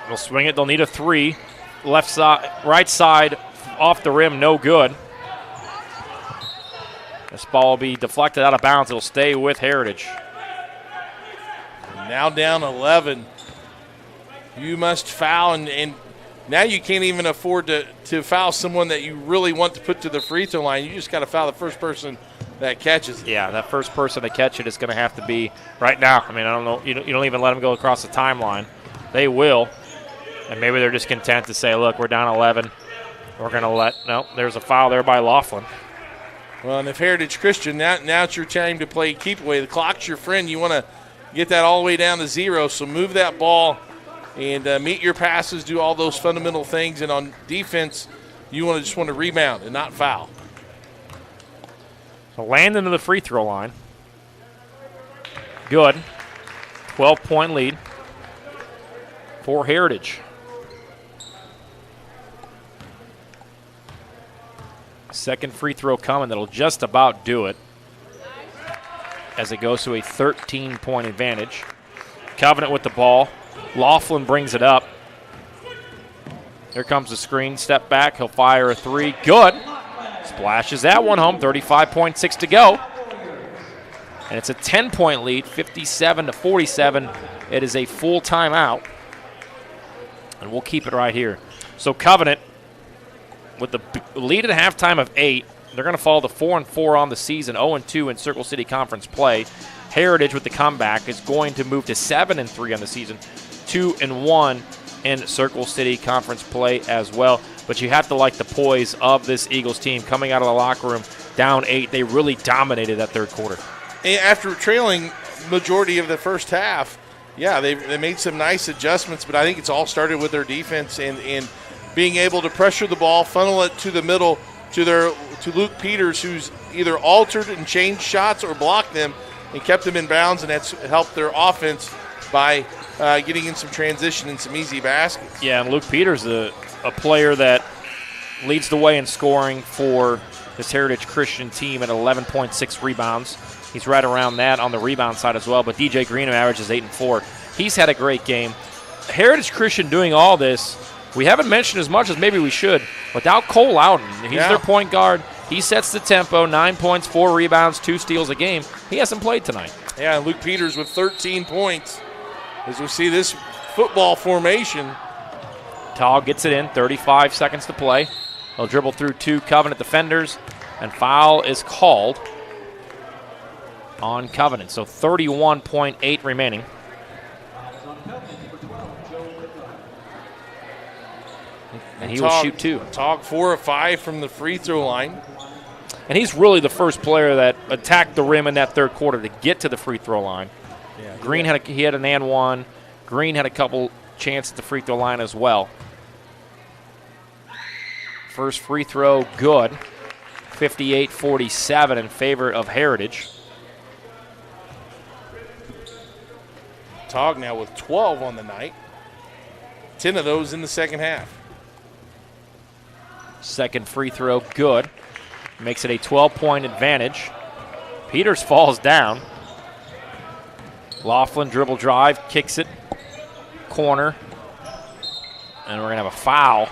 They'll swing it. They'll need a 3. Left side, right side, off the rim, no good. This ball will be deflected out of bounds. It'll stay with Heritage. Now down 11. You must foul, and now you can't even afford to foul someone that you really want to put to the free throw line. You just got to foul the first person that catches it. Yeah, that first person to catch it is going to have to be right now. I mean, I don't know. You don't even let them go across the timeline. They will. And maybe they're just content to say, look, we're down 11. We're going to let – no, there's a foul there by Laughlin. Well, and if Heritage Christian, now it's your time to play keep away. The clock's your friend. You want to get that all the way down to 0, so move that ball and meet your passes, do all those fundamental things. And on defense, you just want to rebound and not foul. So Landon to the free throw line. Good. 12-point lead for Heritage. Second free throw coming that'll just about do it as it goes to a 13-point advantage. Covenant with the ball. Laughlin brings it up. Here comes the screen. Step back. He'll fire a 3. Good. Splashes that one home. 35.6 to go. And it's a 10-point lead, 57-47. It is a full timeout. And we'll keep it right here. So Covenant, with the lead at halftime of 8, they're going to fall to 4-4 on the season, 0-2 in Circle City Conference play. Heritage, with the comeback, is going to move to 7-3 on the season, 2-1 in Circle City Conference play as well. But you have to like the poise of this Eagles team coming out of the locker room down 8. They really dominated that third quarter. And after trailing majority of the first half, yeah, they made some nice adjustments, but I think it's all started with their defense and being able to pressure the ball, funnel it to the middle to Luke Peters, who's either altered and changed shots or blocked them and kept them in bounds, and that's helped their offense by getting in some transition and some easy baskets. Yeah, and Luke Peters, a player that leads the way in scoring for this Heritage Christian team at 11.6 rebounds. He's right around that on the rebound side as well, but DJ Green averages 8 and 4. He's had a great game. Heritage Christian doing all this, we haven't mentioned as much as maybe we should. Without Cole Loudon, he's their point guard. He sets the tempo, 9 points, 4 rebounds, 2 steals a game. He hasn't played tonight. Yeah, Luke Peters with 13 points. As we see this football formation. Tall gets it in, 35 seconds to play. He'll dribble through 2 Covenant defenders, and foul is called on Covenant. So 31.8 remaining. And he will shoot 2. Tog 4 of 5 from the free throw line. And he's really the first player that attacked the rim in that third quarter to get to the free throw line. Yeah, Green had an and one. Green had a couple chances at the free throw line as well. First free throw good. 58-47 in favor of Heritage. Tog now with 12 on the night. 10 of those in the second half. Second free throw good. Makes it a 12-point advantage. Peters falls down. Laughlin dribble drive, kicks it. Corner. And we're going to have a foul.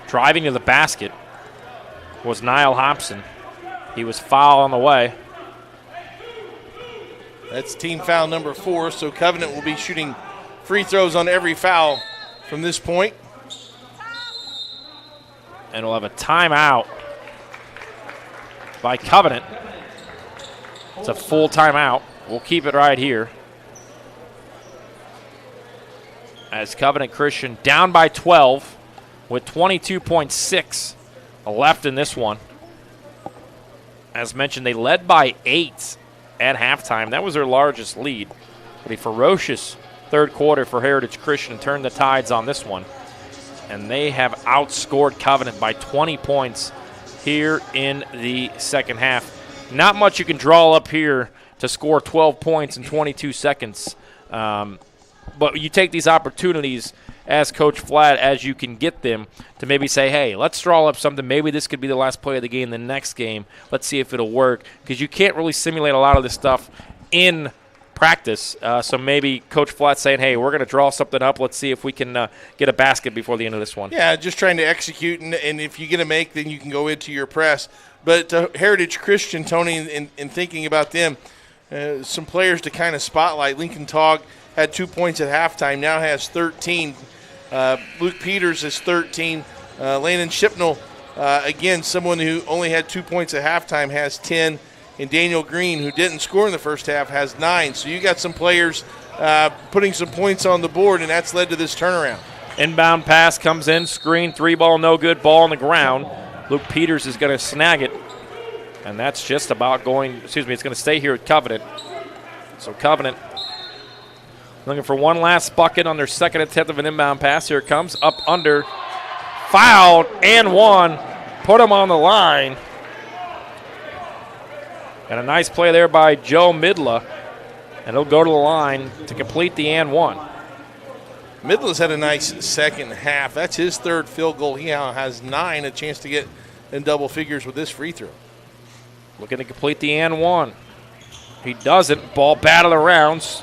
Driving to the basket was Niall Hobson. He was foul on the way. That's team foul number 4, so Covenant will be shooting free throws on every foul from this point. And we'll have a timeout by Covenant. It's a full timeout. We'll keep it right here. As Covenant Christian down by 12 with 22.6 left in this one. As mentioned, they led by 8 at halftime. That was their largest lead. But a ferocious third quarter for Heritage Christian turned the tides on this one. And they have outscored Covenant by 20 points here in the second half. Not much you can draw up here to score 12 points in 22 seconds. But you take these opportunities as Coach Flatt as you can get them to maybe say, hey, let's draw up something. Maybe this could be the last play of the game, the next game. Let's see if it'll work, because you can't really simulate a lot of this stuff in practice. So maybe Coach Flatt saying, hey, we're going to draw something up. Let's see if we can get a basket before the end of this one. Yeah, just trying to execute, and if you get a make, then you can go into your press. But Heritage Christian, Tony, in thinking about them, some players to kind of spotlight. Lincoln Togg had 2 points at halftime, now has 13. Luke Peters is 13. Landon Shipnell, again, someone who only had 2 points at halftime, has 10. And Daniel Green, who didn't score in the first half, has 9. So you got some players putting some points on the board, and that's led to this turnaround. Inbound pass comes in, screen, 3-ball, no good, ball on the ground. Luke Peters is going to snag it, and that's just about it's going to stay here at Covenant. So Covenant looking for one last bucket on their second attempt of an inbound pass. Here it comes, up under, fouled, and one. Put him on the line. And a nice play there by Joe Midla, and he'll go to the line to complete the and one. Midla's had a nice second half. That's his third field goal. He now has 9, a chance to get in double figures with this free throw. Looking to complete the and one. He doesn't. Ball batted around,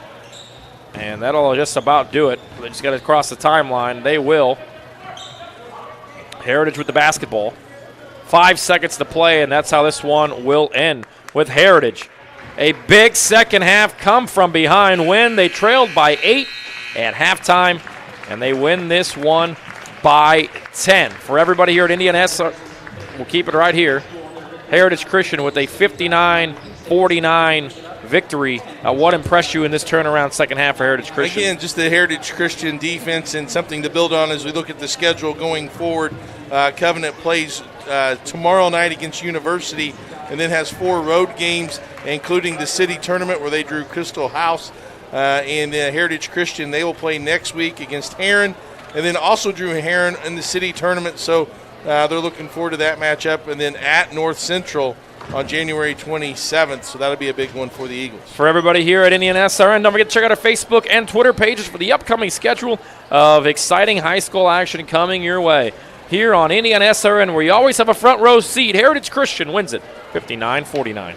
and that'll just about do it. They just got to cross the timeline. They will. Heritage with the basketball. 5 seconds to play, and that's how this one will end. With Heritage, a big second half come from behind win. They trailed by 8 at halftime, and they win this one by 10. For everybody here at IndianaSRN, we'll keep it right here. Heritage Christian with a 59-49 victory. What impressed you in this turnaround second half for Heritage Christian? Again, just the Heritage Christian defense and something to build on as we look at the schedule going forward. Covenant plays tomorrow night against University, and then has 4 road games, including the city tournament where they drew Crystal House. And Heritage Christian, they will play next week against Heron, and then also drew Heron in the city tournament. So they're looking forward to that matchup. And then at North Central on January 27th. So that'll be a big one for the Eagles. For everybody here at IndianaSRN, don't forget to check out our Facebook and Twitter pages for the upcoming schedule of exciting high school action coming your way. Here on IndianaSRN, where you always have a front row seat, Heritage Christian wins it 59-49.